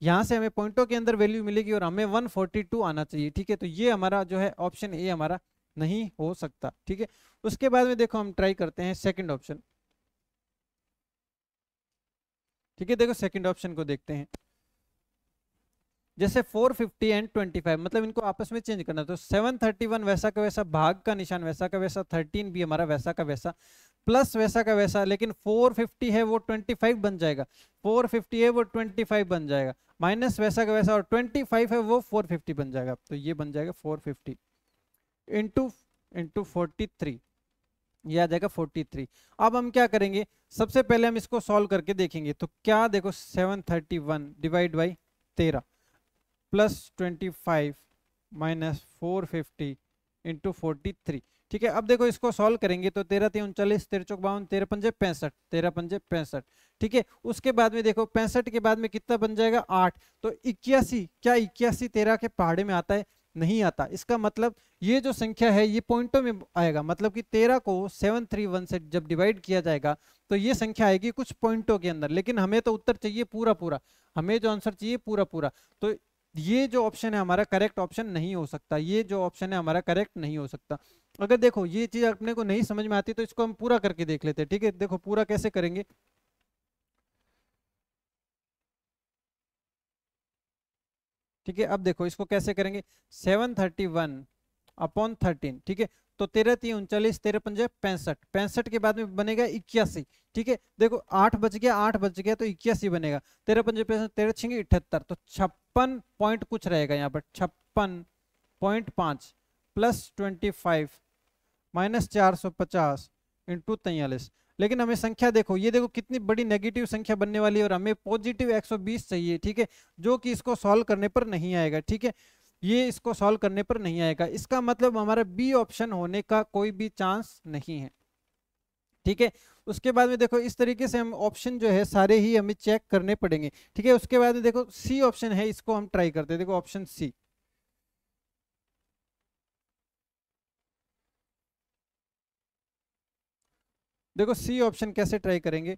यहाँ से हमें पॉइंटों के अंदर वैल्यू मिलेगी और हमें 142 आना चाहिए। ठीक है, तो ये हमारा जो है ऑप्शन ए हमारा नहीं हो सकता। ठीक है, उसके बाद में देखो हम ट्राई करते हैं सेकंड ऑप्शन। ठीक है, देखो सेकंड ऑप्शन को देखते हैं। जैसे 450 एंड 25, मतलब इनको आपस में चेंज करना, तो 731 वैसा का वैसा, भाग का निशान वैसा का वैसा, 13 भी हमारा वैसा का वैसा, प्लस वैसा का वैसा, लेकिन 450 है वो 25 बन जाएगा, 450 है वो 25 बन जाएगा, माइनस वैसा का वैसा, और 25 है वो 450 बन जाएगा। तो ये बन जाएगा 450 इंटू इंटू 43, ये आ जाएगा 43। अब हम क्या करेंगे, सबसे पहले हम इसको सॉल्व करके देखेंगे। तो क्या देखो, 731 divide by 13 plus 25 minus 450 into 43। ठीक है, अब देखो इसको सॉल्व करेंगे तो 13 3 39, 13 चौक 52, 13 पंजे 65, 13 पंजे 65। ठीक है, उसके बाद में देखो 65 के बाद में कितना बन जाएगा 8, तो 81। क्या 81 13 के पहाड़े में आता है? नहीं आता। इसका मतलब ये जो संख्या है ये पॉइंटों में आएगा, मतलब कि 13 को 731 से जब डिवाइड किया जाएगा तो ये संख्या आएगी कुछ पॉइंटों के अंदर, लेकिन हमें तो उत्तर चाहिए पूरा पूरा, हमें जो आंसर चाहिए पूरा पूरा। तो ये जो ऑप्शन है हमारा करेक्ट ऑप्शन नहीं हो सकता, ये जो ऑप्शन है हमारा करेक्ट नहीं हो सकता। अगर देखो ये चीज अपने को नहीं समझ में आती तो इसको हम पूरा करके देख लेते हैं। ठीक है, देखो पूरा कैसे करेंगे। ठीक है, अब देखो इसको कैसे करेंगे, 731 अपॉन 13। ठीक है, तो 13 3 39, 13 पंजे 65, 65 के बाद में बनेगा 81। ठीक है, देखो 8 बच गया, 8 बच गया तो 81 बनेगा, 13 पंजे 65, 13 छिंगे 78, तो 56 पॉइंट कुछ रहेगा यहाँ पर, 56.5 प्लस 25 माइनस 450 इंटू 43। लेकिन हमें संख्या देखो, ये देखो कितनी बड़ी नेगेटिव संख्या बनने वाली है, और हमें पॉजिटिव 120 चाहिए। ठीक है, जो कि इसको सॉल्व करने पर नहीं आएगा। ठीक है, ये इसको सॉल्व करने पर नहीं आएगा, इसका मतलब हमारा बी ऑप्शन होने का कोई भी चांस नहीं है। ठीक है, उसके बाद में देखो इस तरीके से हम ऑप्शन जो है सारे ही हमें चेक करने पड़ेंगे। ठीक है, उसके बाद में देखो सी ऑप्शन है, इसको हम ट्राई करते हैं। देखो ऑप्शन सी, देखो सी ऑप्शन कैसे ट्राई करेंगे।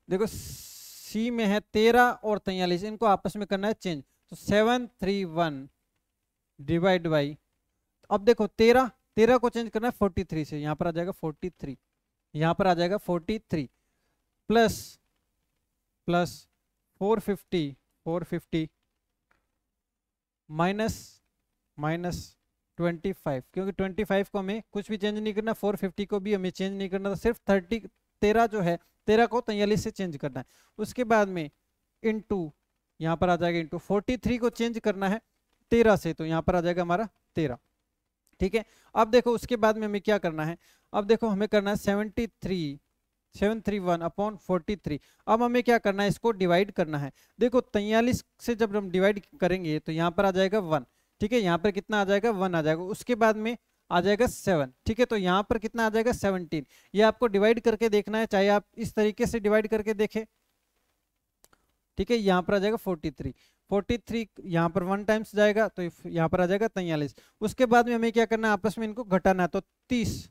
देखो सी में है 13 और 43, इनको आपस में करना है चेंज, तो 731 डिवाइड बाई, अब देखो 13 13 को चेंज करना है 43 से, यहां पर आ जाएगा 43, यहां पर आ जाएगा 43, प्लस प्लस 450 माइनस माइनस 25, क्योंकि 25 को हमें कुछ भी चेंज नहीं करना, 450 को भी हमें चेंज नहीं करना, तो सिर्फ 13 जो है 13 को 43 से चेंज करना है। उसके बाद में इंटू, यहाँ पर आ जाएगा इंटू 43 को चेंज करना है 13 से, तो यहाँ पर आ जाएगा हमारा 13। ठीक है, अब देखो उसके बाद में हमें क्या करना है, अब देखो हमें करना है 731 अपॉन 43। अब हमें क्या करना है, इसको डिवाइड करना है। देखो 43 से जब हम डिवाइड करेंगे तो यहाँ पर आ जाएगा 1। ठीक है, यहाँ पर कितना आ जाएगा 1 आ जाएगा, उसके बाद में आ जाएगा 7। ठीक है, तो यहाँ पर कितना आ जाएगा 17। ये आपको डिवाइड करके देखना है, चाहे आप इस तरीके से डिवाइड करके देखें। ठीक है, यहाँ पर आ जाएगा 43, 43 यहाँ पर 1 टाइम्स जाएगा तो यहाँ पर आ जाएगा 43। उसके बाद में हमें क्या करना है, आपस में इनको घटाना है, तो 30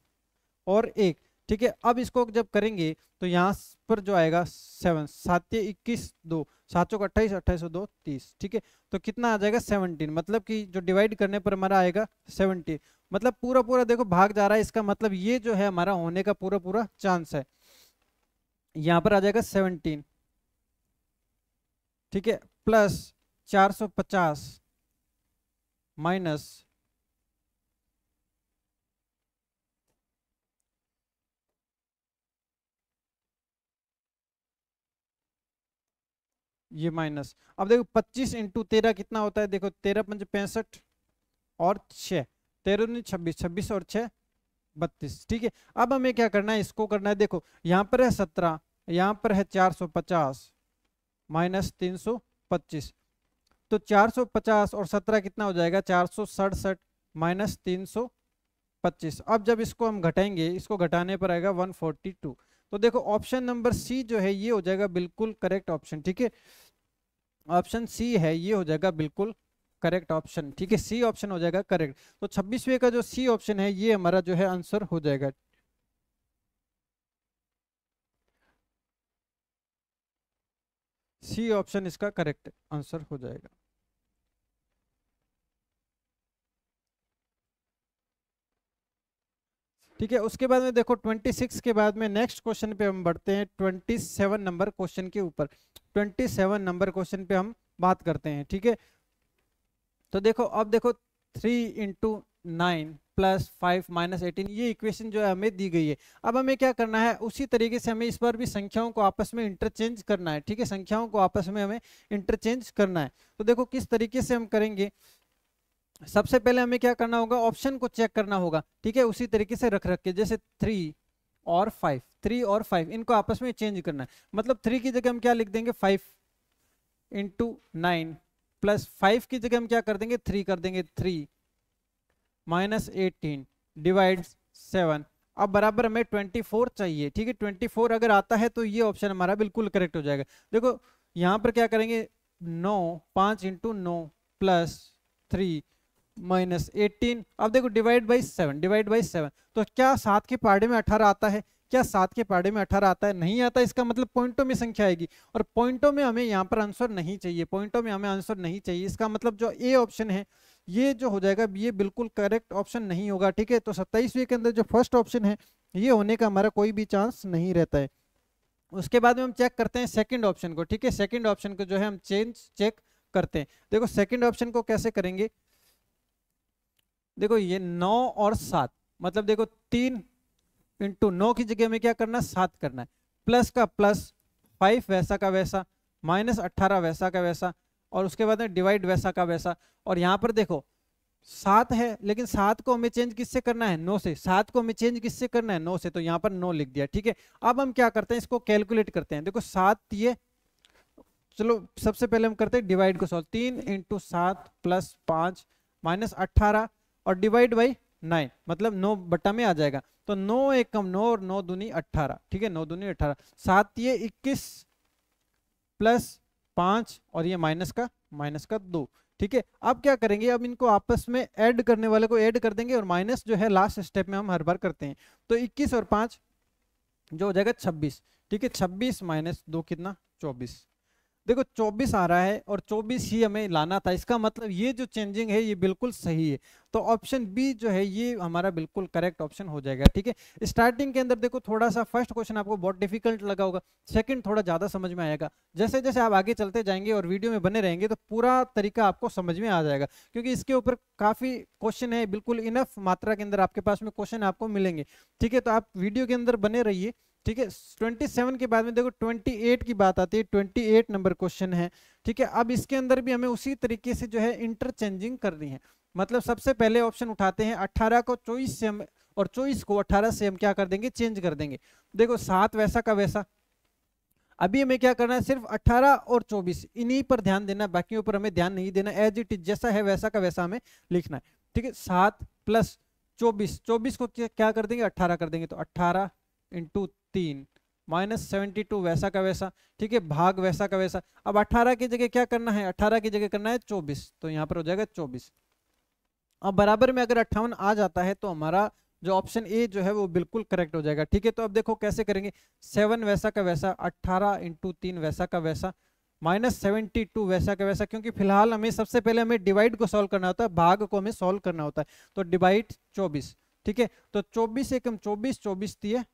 और 1। ठीक है, अब इसको जब करेंगे तो यहाँ पर जो आएगा 7 7 21 2 7 चौक 28, 28 2 30। ठीक है, तो कितना आ जाएगा 17, मतलब कि जो डिवाइड करने पर हमारा आएगा 17, मतलब पूरा पूरा देखो भाग जा रहा है, इसका मतलब ये जो है हमारा होने का पूरा पूरा चांस है। यहाँ पर आ जाएगा 17। ठीक है, प्लस 450 माइनस ये माइनस, अब देखो 25 इंटू 13 कितना होता है, देखो 13 पंच 65 और 6, 13 नहीं 26, 26 और 6 32। ठीक है, अब हमें क्या करना है, इसको करना है, देखो यहाँ पर है 17, यहाँ पर है 450 माइनस 325, तो 450 और 17 कितना हो जाएगा 467 माइनस 325। अब जब इसको हम घटाएंगे, इसको घटाने पर आएगा 142। तो देखो ऑप्शन नंबर सी जो है ये हो जाएगा बिल्कुल करेक्ट ऑप्शन। ठीक है, ऑप्शन सी है ये हो जाएगा बिल्कुल करेक्ट ऑप्शन। ठीक है, सी ऑप्शन हो जाएगा करेक्ट। तो 26वें का जो सी ऑप्शन है ये हमारा जो है आंसर हो जाएगा। सी ऑप्शन इसका करेक्ट आंसर हो जाएगा। ठीक है। उसके बाद में देखो 26 के बाद में नेक्स्ट क्वेश्चन पे हम बढ़ते हैं 27 नंबर क्वेश्चन के ऊपर। 27 नंबर क्वेश्चन पे हम बात करते हैं। ठीक है, तो देखो अब देखो 3 इंटू 9 प्लस 5 माइनस 18, ये इक्वेशन जो है हमें दी गई है। अब हमें क्या करना है, उसी तरीके से हमें इस बार भी संख्याओं को आपस में इंटरचेंज करना है। ठीक है, संख्याओं को आपस में हमें इंटरचेंज करना है। तो देखो किस तरीके से हम करेंगे, सबसे पहले हमें क्या करना होगा, ऑप्शन को चेक करना होगा। ठीक है, उसी तरीके से रख रख के, जैसे 3 और 5, 3 और 5 इनको आपस में चेंज करना है। मतलब 3 की जगह हम क्या लिख देंगे, 5 इंटू 9 प्लस 5 की जगह हम क्या कर देंगे, 3 कर देंगे, 3 माइनस 18 डिवाइड 7। अब बराबर हमें 24 चाहिए। ठीक है, 24 अगर आता है तो ये ऑप्शन हमारा बिल्कुल करेक्ट हो जाएगा। देखो यहाँ पर क्या करेंगे, 9 5 इंटू 9 प्लस 3 माइनस 18। अब देखो डिवाइड बाई 7, डिवाइड बाई 7, तो क्या 7 के पहाड़े में 18 आता है, क्या 7 के पहाड़े में 18 आता है, नहीं आता। इसका मतलब पॉइंटों में संख्या आएगी, और पॉइंटों में हमें यहाँ पर आंसर नहीं चाहिए, पॉइंटों में हमें आंसर नहीं चाहिए। इसका मतलब जो ए ऑप्शन है ये जो हो जाएगा, ये बिल्कुल करेक्ट ऑप्शन नहीं होगा। ठीक है, तो 27वें के अंदर जो फर्स्ट ऑप्शन है ये होने का हमारा कोई भी चांस नहीं रहता है। उसके बाद में हम चेक करते हैं सेकंड ऑप्शन को। ठीक है, सेकंड ऑप्शन को जो है हम चेक करते हैं। देखो सेकंड ऑप्शन को कैसे करेंगे, देखो ये 9 और 7, मतलब देखो 3 इंटू 9 की जगह में क्या करना है, 7 करना है, प्लस का प्लस, 5 वैसा का वैसा, माइनस 18 वैसा का वैसा, और उसके बाद में डिवाइड वैसा का वैसा। और यहाँ पर देखो 7 है, लेकिन 7 को हमें चेंज किससे करना है, 9 से। 7 को हमें चेंज किससे करना है, 9 से, तो यहाँ पर 9 लिख दिया। ठीक है, अब हम क्या करते हैं, इसको कैलकुलेट करते हैं। देखो 7 ये, चलो सबसे पहले हम करते हैं डिवाइड को सॉल्व। 3 इंटू 7 प्लस 5 माइनस 18 और डिवाइड बाई 9, मतलब 9 बटा में आ जाएगा। तो 9 एक कम 9 और 9 दूनी 18। ठीक है, 9 दूनी 18, 7 ये 21 प्लस 5 और ये माइनस का 2। ठीक है, अब क्या करेंगे, अब इनको आपस में ऐड करने वाले को ऐड कर देंगे, और माइनस जो है लास्ट स्टेप में हम हर बार करते हैं। तो 21 और 5 जो हो जाएगा 26। ठीक है, 26 माइनस 2 कितना, 24। देखो 24 आ रहा है और 24 ही हमें लाना था। इसका मतलब ये जो चेंजिंग है ये बिल्कुल सही है। तो ऑप्शन बी जो है ये हमारा बिल्कुल करेक्ट ऑप्शन हो जाएगा। ठीक है, स्टार्टिंग के अंदर देखो थोड़ा सा फर्स्ट क्वेश्चन आपको बहुत डिफिकल्ट लगा होगा, सेकंड थोड़ा ज्यादा समझ में आएगा। जैसे जैसे आप आगे चलते जाएंगे और वीडियो में बने रहेंगे तो पूरा तरीका आपको समझ में आ जाएगा, क्योंकि इसके ऊपर काफी क्वेश्चन है, बिल्कुल इनफ मात्रा के अंदर आपके पास में क्वेश्चन आपको मिलेंगे। ठीक है, तो आप वीडियो के अंदर बने रहिए। ठीक है, 27 के बाद में देखो 28 की बात आती है, 28 नंबर क्वेश्चन है। ठीक है, अब इसके अंदर भी हमें उसी तरीके से जो है इंटरचेंजिंग करनी है। मतलब सबसे पहले ऑप्शन उठाते हैं 18 को 24 से हम, और 24 को 18 से हम क्या कर देंगे, चेंज कर देंगे। देखो 7 वैसा का वैसा, अभी हमें क्या करना है, सिर्फ 18 और 24 इन्हीं पर ध्यान देना, बाकियों पर हमें ध्यान नहीं देना। एज इट इज जैसा है वैसा का वैसा हमें लिखना है। ठीक है, 7 प्लस 24, 24 को क्या कर देंगे, 18 कर देंगे, तो 18 इंटू 3 माइनस 72 वैसा का वैसा। ठीक है, भाग वैसा का वैसा। अब 18 की जगह क्या करना है, 18 की जगह करना है 24, तो यहाँ पर हो जाएगा 24। अब बराबर में अगर 58 आ जाता है तो हमारा जो ऑप्शन ए जो है वो बिल्कुल करेक्ट हो जाएगा। ठीक है, तो अब देखो कैसे करेंगे, 7 वैसा का वैसा, 18 इंटू 3 वैसा का वैसा, माइनस 72 वैसा का वैसा। क्योंकि फिलहाल हमें सबसे पहले हमें डिवाइड को सॉल्व करना होता है, भाग को हमें सॉल्व करना होता है, तो डिवाइड 24। ठीक है, तो 24 एकम 24, 24 दिए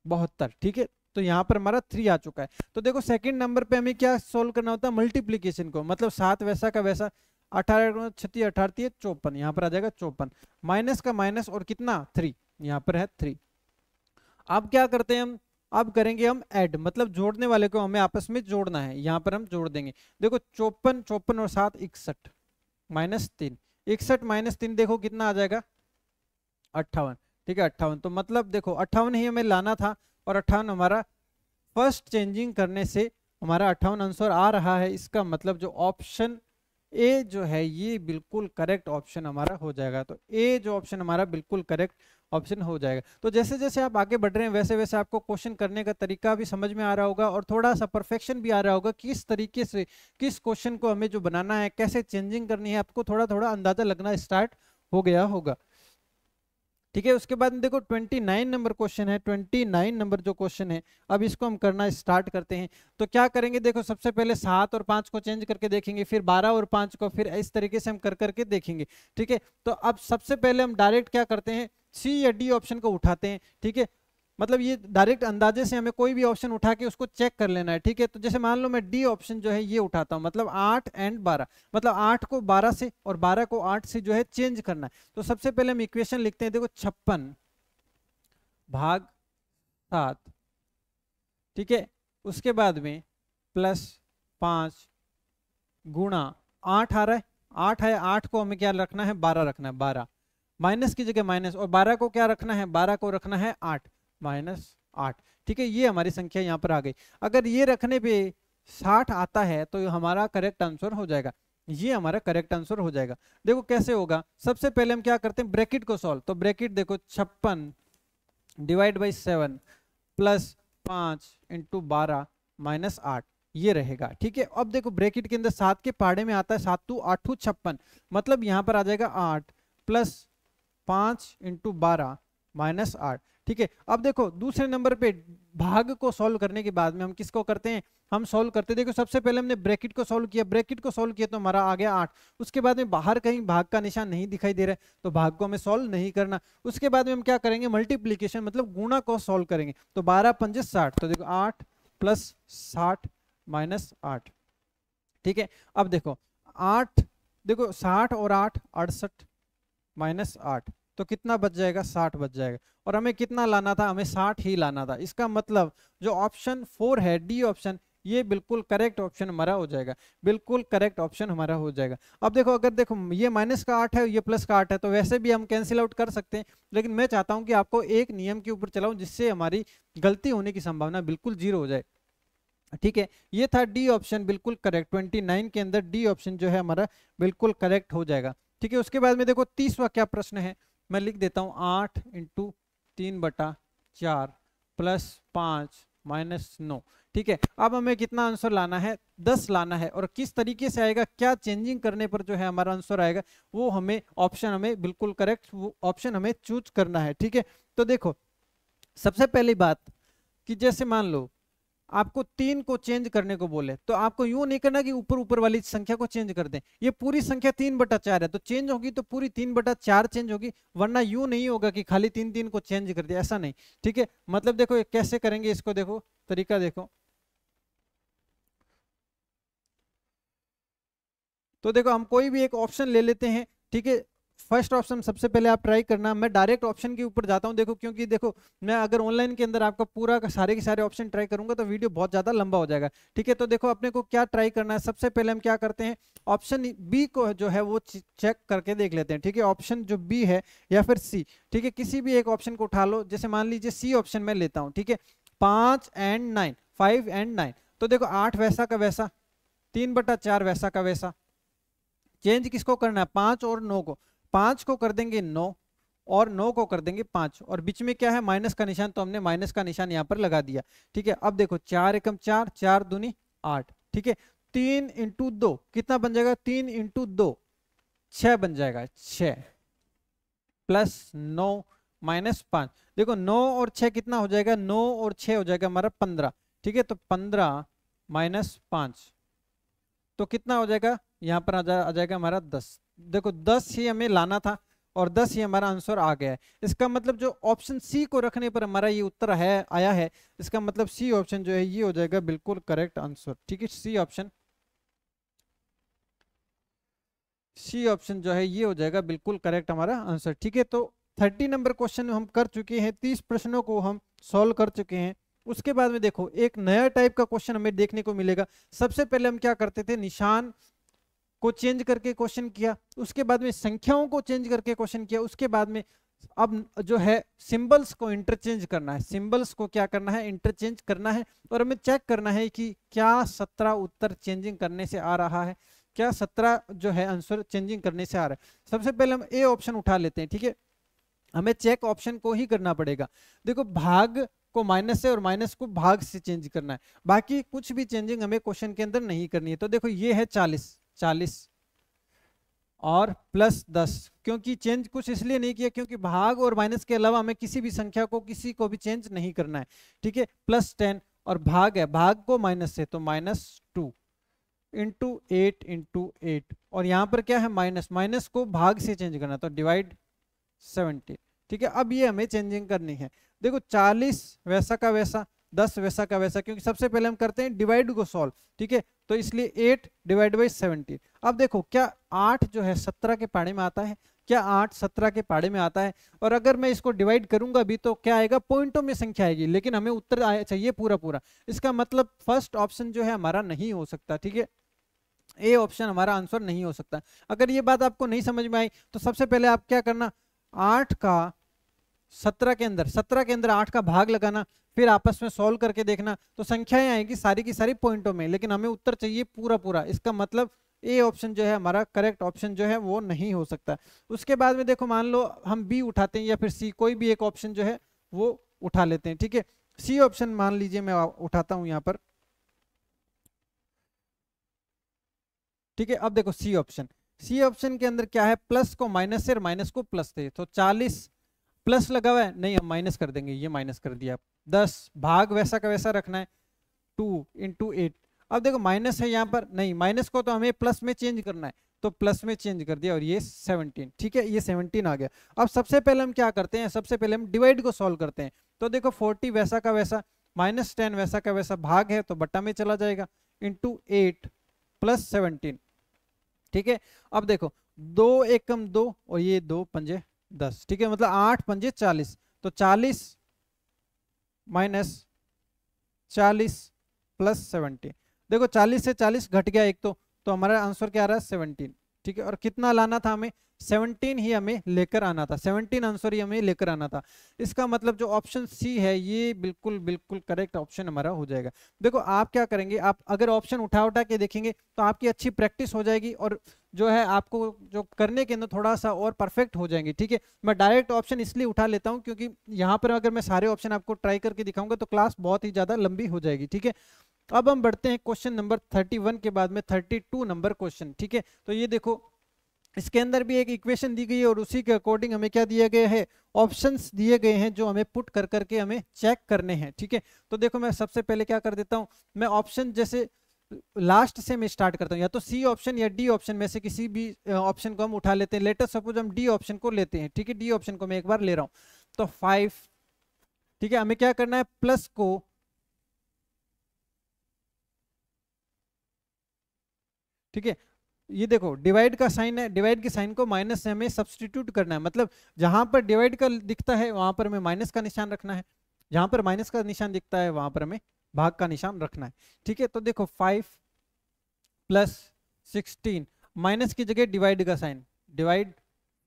72। ठीक है, तो यहाँ पर हमारा 3 आ चुका है। तो देखो सेकंड नंबर पे हमें क्या सॉल्व करना होता है, मल्टीप्लीकेशन को, मतलब 7 वैसा का वैसा, 18 36 18 54, यहाँ पर आ जाएगा 54, माइनस का माइनस और कितना 3, यहाँ पर है 3। अब क्या करते हैं हम, अब करेंगे हम ऐड, मतलब जोड़ने वाले को हमें आपस में जोड़ना है, यहाँ पर हम जोड़ देंगे। देखो 54 54 और 7 61 माइनस 3, 61 माइनस 3 देखो कितना आ जाएगा, 58। ठीक है, 58, तो मतलब देखो 58 ही हमें लाना था, और 58 हमारा फर्स्ट चेंजिंग करने से हमारा 58 आंसर आ रहा है। इसका मतलब जो ऑप्शन ए जो है ये बिल्कुल करेक्ट ऑप्शन हमारा हो जाएगा। तो ए जो ऑप्शन हमारा बिल्कुल करेक्ट ऑप्शन हो जाएगा। तो जैसे जैसे आप आगे बढ़ रहे हैं वैसे वैसे आपको क्वेश्चन करने का तरीका भी समझ में आ रहा होगा, और थोड़ा सा परफेक्शन भी आ रहा होगा, किस तरीके से किस क्वेश्चन को हमें जो बनाना है, कैसे चेंजिंग करनी है, आपको थोड़ा थोड़ा अंदाजा लगना स्टार्ट हो गया होगा। ठीक है, उसके बाद देखो 29 नंबर क्वेश्चन है। 29 नंबर जो क्वेश्चन है, अब इसको हम करना स्टार्ट करते हैं। तो क्या करेंगे, देखो सबसे पहले 7 और 5 को चेंज करके देखेंगे, फिर 12 और 5 को, फिर इस तरीके से हम कर करके देखेंगे। ठीक है, तो अब सबसे पहले हम डायरेक्ट क्या करते हैं, सी या डी ऑप्शन को उठाते हैं, ठीक है। मतलब ये डायरेक्ट अंदाजे से हमें कोई भी ऑप्शन उठा के उसको चेक कर लेना है, ठीक है। तो जैसे मान लो मैं डी ऑप्शन जो है ये उठाता हूँ, मतलब 8 एंड 12, मतलब 8 को 12 से और 12 को 8 से जो है चेंज करना है। तो सबसे पहले हम इक्वेशन लिखते हैं, देखो 56 भाग 7, ठीक है। उसके बाद में प्लस 5 गुणा 8 आ रहा है, 8 है, 8 को हमें क्या रखना है, 12 रखना है, 12 माइनस की जगह माइनस, और 12 को क्या रखना है, 12 को रखना है 8 माइनस 8, ठीक है। ये हमारी संख्या यहाँ पर आ गई। अगर ये रखने पे 60 आता है तो हमारा करेक्ट आंसर हो जाएगा, ये हमारा करेक्ट आंसर हो जाएगा। देखो कैसे होगा, सबसे पहले हम क्या करते हैं, ब्रैकेट को सॉल्व। तो ब्रैकेट देखो 56 divide by 7 plus 5 into 12 minus 8, ये रहेगा, ठीक है। अब देखो ब्रैकेट के अंदर 7 के पहाड़े में आता है 7 टू 8 56, मतलब यहाँ पर आ जाएगा 8 प्लस 5 इंटू 12 माइनस 8, ठीक है। अब देखो दूसरे नंबर पे भाग को सॉल्व करने के बाद में हम किसको करते हैं, हम सॉल्व करते हैं। देखो सबसे पहले हमने ब्रैकेट को सॉल्व किया, ब्रैकेट को सॉल्व किया तो हमारा आ गया 8। उसके बाद में बाहर कहीं भाग का निशान नहीं दिखाई दे रहा है तो भाग को हमें सॉल्व नहीं करना। उसके बाद में हम क्या करेंगे, मल्टीप्लीकेशन मतलब गुणा को सॉल्व करेंगे। तो 12 पंजे 60, तो देखो 8 प्लस 60 माइनस 8, ठीक है। अब देखो 8, देखो 60 और 8 68 माइनस 8, तो कितना बच जाएगा, 60 बच जाएगा। और हमें कितना लाना था, हमें 60 ही लाना था। इसका मतलब जो ऑप्शन 4 है, डी ऑप्शन, ये बिल्कुल करेक्ट ऑप्शन हमारा हो जाएगा, बिल्कुल करेक्ट ऑप्शन हमारा हो जाएगा। अब देखो अगर देखो ये माइनस का 8 है, ये प्लस का 8 है, तो वैसे भी हम कैंसिल आउट कर सकते हैं, लेकिन मैं चाहता हूं कि आपको एक नियम के ऊपर चलाऊं जिससे हमारी गलती होने की संभावना बिल्कुल 0 हो जाए, ठीक है। ये था डी ऑप्शन बिल्कुल करेक्ट, 29 के अंदर डी ऑप्शन जो है हमारा बिल्कुल करेक्ट हो जाएगा, ठीक है। उसके बाद में देखो 30वां क्या प्रश्न है, मैं लिख देता हूं 8 इंटू 3/4 प्लस 5 माइनस 9, ठीक है। अब हमें कितना आंसर लाना है, 10 लाना है। और किस तरीके से आएगा, क्या चेंजिंग करने पर जो है हमारा आंसर आएगा, वो हमें ऑप्शन, हमें बिल्कुल करेक्ट वो ऑप्शन हमें चूज करना है, ठीक है। तो देखो सबसे पहली बात कि जैसे मान लो आपको 3 को चेंज करने को बोले तो आपको यूं नहीं करना कि ऊपर ऊपर वाली संख्या को चेंज कर दें। ये पूरी संख्या 3/4 है तो चेंज होगी तो पूरी 3/4 चेंज होगी, वरना यूं नहीं होगा कि खाली 3 को चेंज कर दिया, ऐसा नहीं, ठीक है। मतलब देखो कैसे करेंगे इसको, देखो तरीका देखो। तो देखो हम कोई भी एक ऑप्शन ले लेते हैं, ठीक है। फर्स्ट ऑप्शन सबसे पहले आप ट्राई करना, मैं डायरेक्ट ऑप्शन के ऊपर जाता हूं, देखो क्योंकि देखो मैं अगर ऑनलाइन के अंदर आपका पूरा का सारे के सारे ऑप्शन ट्राई करूंगा तो वीडियो बहुत ज्यादा लंबा हो जाएगा, ठीक है। तो देखो अपने को क्या ट्राई करना है, सबसे पहले हम क्या करते हैं, ऑप्शन बी को जो है वो चेक करके देख लेते हैं, ठीक है। ऑप्शन जो बी है या फिर सी, ठीक है, किसी भी एक ऑप्शन को उठा लो। जैसे मान लीजिए सी ऑप्शन में लेता हूं, ठीक है, 5 एंड 9, 5 एंड 9, तो देखो 8 वैसा का वैसा, 3/4 वैसा का वैसा। चेंज किसको करना है, 5 और 9 को, 5 को कर देंगे 9 और 9 को कर देंगे 5, और बीच में क्या है माइनस का निशान, तो हमने माइनस का निशान यहाँ पर लगा दिया, ठीक है। अब देखो 4 एकम 4, 4 दूनी 8, ठीक है। 3 इंटू 2 कितना बन जाएगा, 3 इंटू 2 6 बन जाएगा, 6 प्लस 9 माइनस 5, देखो 9 और 6 कितना हो जाएगा, 9 और 6 हो जाएगा हमारा 15, ठीक है। तो 15 माइनस 5 तो कितना हो जाएगा, यहाँ पर आ जाएगा हमारा 10। देखो 10 ही हमें लाना था और 10 ही हमारा आंसर आ गया है। इसका मतलब जो ऑप्शन सी को रखने पर हमारा ये उत्तर है आया है, इसका मतलब सी ऑप्शन जो है ये हो जाएगा बिल्कुल करेक्ट आंसर, ठीक है। सी ऑप्शन, सी ऑप्शन जो है ये हो जाएगा बिल्कुल करेक्ट हमारा आंसर, ठीक है। तो 30 नंबर क्वेश्चन हम कर चुके हैं, 30 प्रश्नों को हम सॉल्व कर चुके हैं। उसके बाद में देखो एक नया टाइप का क्वेश्चन हमें देखने को मिलेगा। सबसे पहले हम क्या करते थे, निशान को चेंज करके क्वेश्चन किया, उसके बाद में संख्याओं को चेंज करके क्वेश्चन किया, उसके बाद में अब जो है सिंबल्स को इंटरचेंज करना है, सिंबल्स को क्या करना है, इंटरचेंज करना है। और हमें चेक करना है कि क्या 17 उत्तर चेंजिंग करने से आ रहा है, क्या 17 जो है आंसर चेंजिंग करने से आ रहा है। सबसे पहले हम ए ऑप्शन उठा लेते हैं, ठीक है। हमें चेक ऑप्शन को ही करना पड़ेगा। देखो भाग को माइनस से और माइनस को भाग से चेंज करना है, बाकी कुछ भी चेंजिंग हमें क्वेश्चन के अंदर नहीं करनी है। तो देखो ये है 40 और प्लस 10, क्योंकि चेंज कुछ इसलिए नहीं किया क्योंकि भाग और माइनस के अलावा हमें किसी भी संख्या को किसी को भी चेंज नहीं करना है, ठीक है। प्लस 10 और भाग है, भाग को माइनस से तो -2 इंटू 8 इंटू 8, और यहाँ पर क्या है माइनस, माइनस को भाग से चेंज करना तो डिवाइड 70, ठीक है, अब ये हमें चेंजिंग करनी है। देखो 40 वैसा का वैसा, 10 वैसा का वैसा, क्योंकि सबसे पहले हम करते हैं डिवाइड को सॉल्व, ठीक है, तो इसलिए 8 डिवाइड बाई 17। अब देखो क्या 8 जो है 17 के पाड़े में आता है, क्या 8 17 के पाड़े में आता है, और अगर मैं इसको डिवाइड करूंगा भी तो क्या आएगा, पॉइंटों में संख्या आएगी, लेकिन हमें उत्तर चाहिए पूरा पूरा। इसका मतलब फर्स्ट ऑप्शन जो है हमारा नहीं हो सकता, ठीक है, ए ऑप्शन हमारा आंसर नहीं हो सकता। अगर ये बात आपको नहीं समझ में आई तो सबसे पहले आप क्या करना, 8 का 17 के अंदर, 17 के अंदर 8 का भाग लगाना, फिर आपस में सॉल्व करके देखना, तो संख्याएं आएगी सारी की सारी पॉइंटों में, लेकिन हमें उत्तर चाहिए पूरा पूरा। इसका मतलब ए ऑप्शन जो है हमारा करेक्ट ऑप्शन जो है वो नहीं हो सकता। उसके बाद में देखो मान लो हम बी उठाते हैं या फिर सी, कोई भी एक ऑप्शन जो है वो उठा लेते हैं, ठीक है। सी ऑप्शन मान लीजिए मैं उठाता हूं यहां पर, ठीक है। अब देखो सी ऑप्शन, सी ऑप्शन के अंदर क्या है, प्लस को माइनस से और माइनस को प्लस से, तो 40 प्लस लगा हुआ है, नहीं हम माइनस कर देंगे, ये माइनस कर दिया। 10 भाग वैसा का वैसा रखना है, 2 इंटू 8। अब देखो माइनस है यहाँ पर, नहीं माइनस को तो हमें प्लस में चेंज करना है, तो प्लस में चेंज कर दिया और ये 17, ठीक है, ये 17 आ गया। अब सबसे पहले हम क्या करते हैं, सबसे पहले हम डिवाइड को सॉल्व करते हैं। तो देखो 40 वैसा का वैसा, -10 वैसा का वैसा, भाग है तो बट्टा में चला जाएगा, इंटू 8 प्लस 17, ठीक है। अब देखो 2 एकम 2 और ये 2 पंजे 10, ठीक है, मतलब 8 पंजे 40, तो 40 माइनस 40 प्लस 17। देखो 40 से 40 घट गया एक, तो हमारा आंसर क्या आ रहा है 17, ठीक है। और कितना लाना था हमें, 17 ही हमें लेकर आना था, 17 आंसर ही हमें लेकर आना था। इसका मतलब जो ऑप्शन सी है ये बिल्कुल बिल्कुल करेक्ट ऑप्शन हमारा हो जाएगा। देखो आप क्या करेंगे, आप अगर ऑप्शन उठा उठा के देखेंगे तो आपकी अच्छी प्रैक्टिस हो जाएगी और जो है आपको जो करने के अंदर थोड़ा सा और परफेक्ट हो जाएंगे, ठीक है। मैं डायरेक्ट ऑप्शन इसलिए उठा लेता हूं क्योंकि यहाँ पर अगर मैं सारे ऑप्शन आपको ट्राई करके दिखाऊंगा तो क्लास बहुत ही ज्यादा लंबी हो जाएगी, ठीक है। अब हम बढ़ते हैं क्वेश्चन नंबर 31 के बाद में 32 नंबर क्वेश्चन, ठीक है। तो ये देखो इसके अंदर भी एक इक्वेशन दी गई है और उसी के अकॉर्डिंग हमें क्या दिया गया है, ऑप्शंस दिए गए हैं जो हमें पुट कर करके हमें चेक करने हैं, ठीक है। तो देखो मैं सबसे पहले क्या कर देता हूं, मैं ऑप्शन जैसे लास्ट से मैं स्टार्ट करता हूं, या तो सी ऑप्शन या डी ऑप्शन में से किसी भी ऑप्शन को हम उठा लेते हैं। लेटर सपोज हम डी ऑप्शन को लेते हैं, ठीक है, डी ऑप्शन को मैं एक बार ले रहा हूं, तो 5, ठीक है, हमें क्या करना है, प्लस को ठीक है, ये देखो डिवाइड का साइन है, डिवाइड के साइन को माइनस से हमें सब्सटीट्यूट करना है, मतलब जहां पर डिवाइड का दिखता है वहां पर हमें माइनस का निशान रखना है, जहां पर माइनस का निशान दिखता है वहां पर हमें भाग का निशान रखना है, ठीक है। तो देखो 5 प्लस 16, माइनस की जगह डिवाइड का साइन, डिवाइड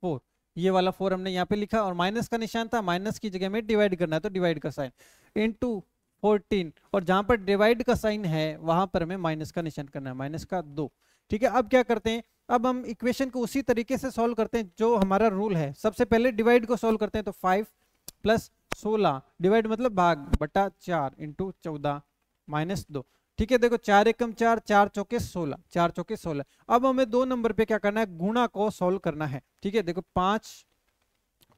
4, ये वाला 4 हमने यहाँ पे लिखा और माइनस का निशान था, माइनस की जगह में डिवाइड करना है तो डिवाइड का साइन, इनटू 14, और जहां पर डिवाइड का साइन है वहां पर हमें माइनस का निशान करना है, माइनस का 2, ठीक है। अब क्या करते हैं, अब हम इक्वेशन को उसी तरीके से सॉल्व करते हैं जो हमारा रूल है। सबसे पहले डिवाइड को सॉल्व करते हैं, तो 5 प्लस 16, डिवाइड मतलब भाग, बटा 4 इंटू 14 माइनस 2, ठीक है। देखो 4 एकम 4, 4 चौके 16, 4 चौके 16। अब हमें 2 नंबर पे क्या करना है, गुणा को सॉल्व करना है, ठीक है। देखो 5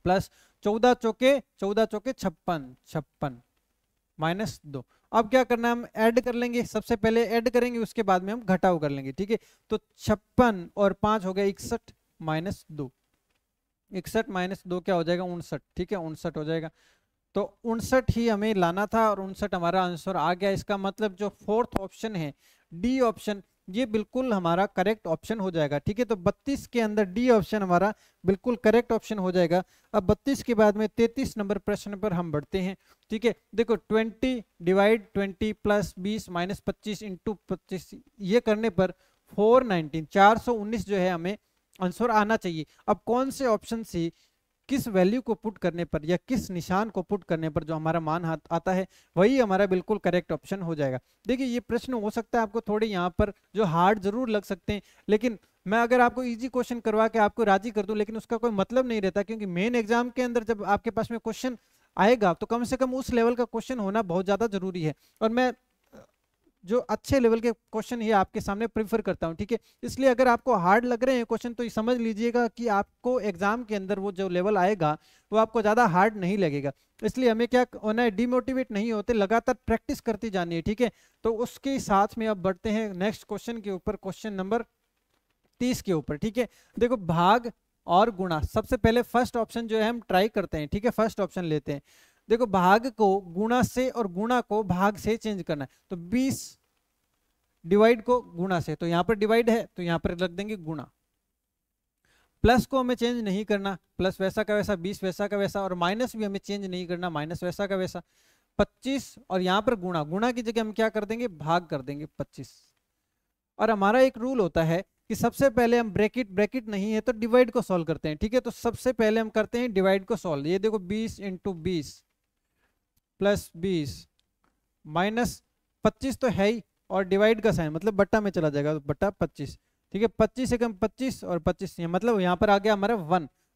प्लस 14 चौके 56, 56 माइनस 2। अब क्या करना है, हम ऐड कर लेंगे, सबसे पहले ऐड करेंगे उसके बाद में हम घटाव कर लेंगे, ठीक है। तो 56 और 5 हो गया 61 माइनस 2, 61 माइनस 2 क्या हो जाएगा, 59, ठीक है, 59 हो जाएगा। तो 59 ही हमें लाना था और 59 हमारा आंसर आ गया। इसका मतलब जो फोर्थ ऑप्शन है डी ऑप्शन, ये बिल्कुल हमारा करेक्ट ऑप्शन हो जाएगा, ठीक है। तो 32 के अंदर डी ऑप्शन हमारा बिल्कुल करेक्ट ऑप्शन हो जाएगा। अब 32 के बाद में 33 नंबर प्रश्न पर हम बढ़ते हैं, ठीक है। देखो 20 डिवाइड 20 प्लस 20 माइनस 25 इंटू 25, ये करने पर 419, 419 जो है हमें आंसर आना चाहिए। अब कौन से ऑप्शन से किस वैल्यू को पुट करने पर या किस निशान को पुट करने पर जो हमारा मान आता है वही हमारा बिल्कुल करेक्ट ऑप्शन हो जाएगा। देखिए ये प्रश्न हो सकता है आपको थोड़े यहाँ पर जो हार्ड जरूर लग सकते हैं, लेकिन मैं अगर आपको इजी क्वेश्चन करवा के आपको राजी कर दूं लेकिन उसका कोई मतलब नहीं रहता, क्योंकि मेन एग्जाम के अंदर जब आपके पास में क्वेश्चन आएगा तो कम से कम उस लेवल का क्वेश्चन होना बहुत ज्यादा जरूरी है। और मैं जो अच्छे लेवल के क्वेश्चन ही आपके सामने प्रीफर करता हूं, ठीक है। इसलिए अगर आपको हार्ड लग रहे हैं क्वेश्चन तो ये समझ लीजिएगा कि आपको एग्जाम के अंदर वो जो लेवल आएगा वो आपको ज्यादा हार्ड नहीं लगेगा। इसलिए हमें क्या होना है, डिमोटिवेट नहीं होते, लगातार प्रैक्टिस करती जानी है, ठीक है। तो उसके साथ में अब बढ़ते हैं नेक्स्ट क्वेश्चन के ऊपर, क्वेश्चन नंबर 30 के ऊपर, ठीक है। देखो भाग और गुणा। सबसे पहले फर्स्ट ऑप्शन जो है हम ट्राई करते हैं, ठीक है, फर्स्ट ऑप्शन लेते हैं। देखो भाग को गुणा से और गुणा को भाग से चेंज करना है, तो 20 डिवाइड को गुणा से, तो यहाँ पर डिवाइड है तो यहाँ पर रख देंगे गुणा। प्लस को हमें चेंज नहीं करना, प्लस वैसा का वैसा, 20 वैसा का वैसा, और माइनस भी हमें चेंज नहीं करना, माइनस वैसा का वैसा। 25 और यहाँ पर गुणा, गुणा की जगह हम क्या कर देंगे, भाग कर देंगे 25। और हमारा एक रूल होता है कि सबसे पहले हम ब्रैकेट, ब्रैकेट नहीं है तो डिवाइड को सॉल्व करते हैं, ठीक है। तो सबसे पहले हम करते हैं डिवाइड को सॉल्व। ये देखो 20 इंटू 20 प्लस 20 माइनस 25 तो है ही, और डिवाइड का साइन मतलब बट्टा में चला जाएगा, तो बट्टा 25, ठीक है। 25 से कम 25 और 25 मतलब यहाँ पर आ गया हमारा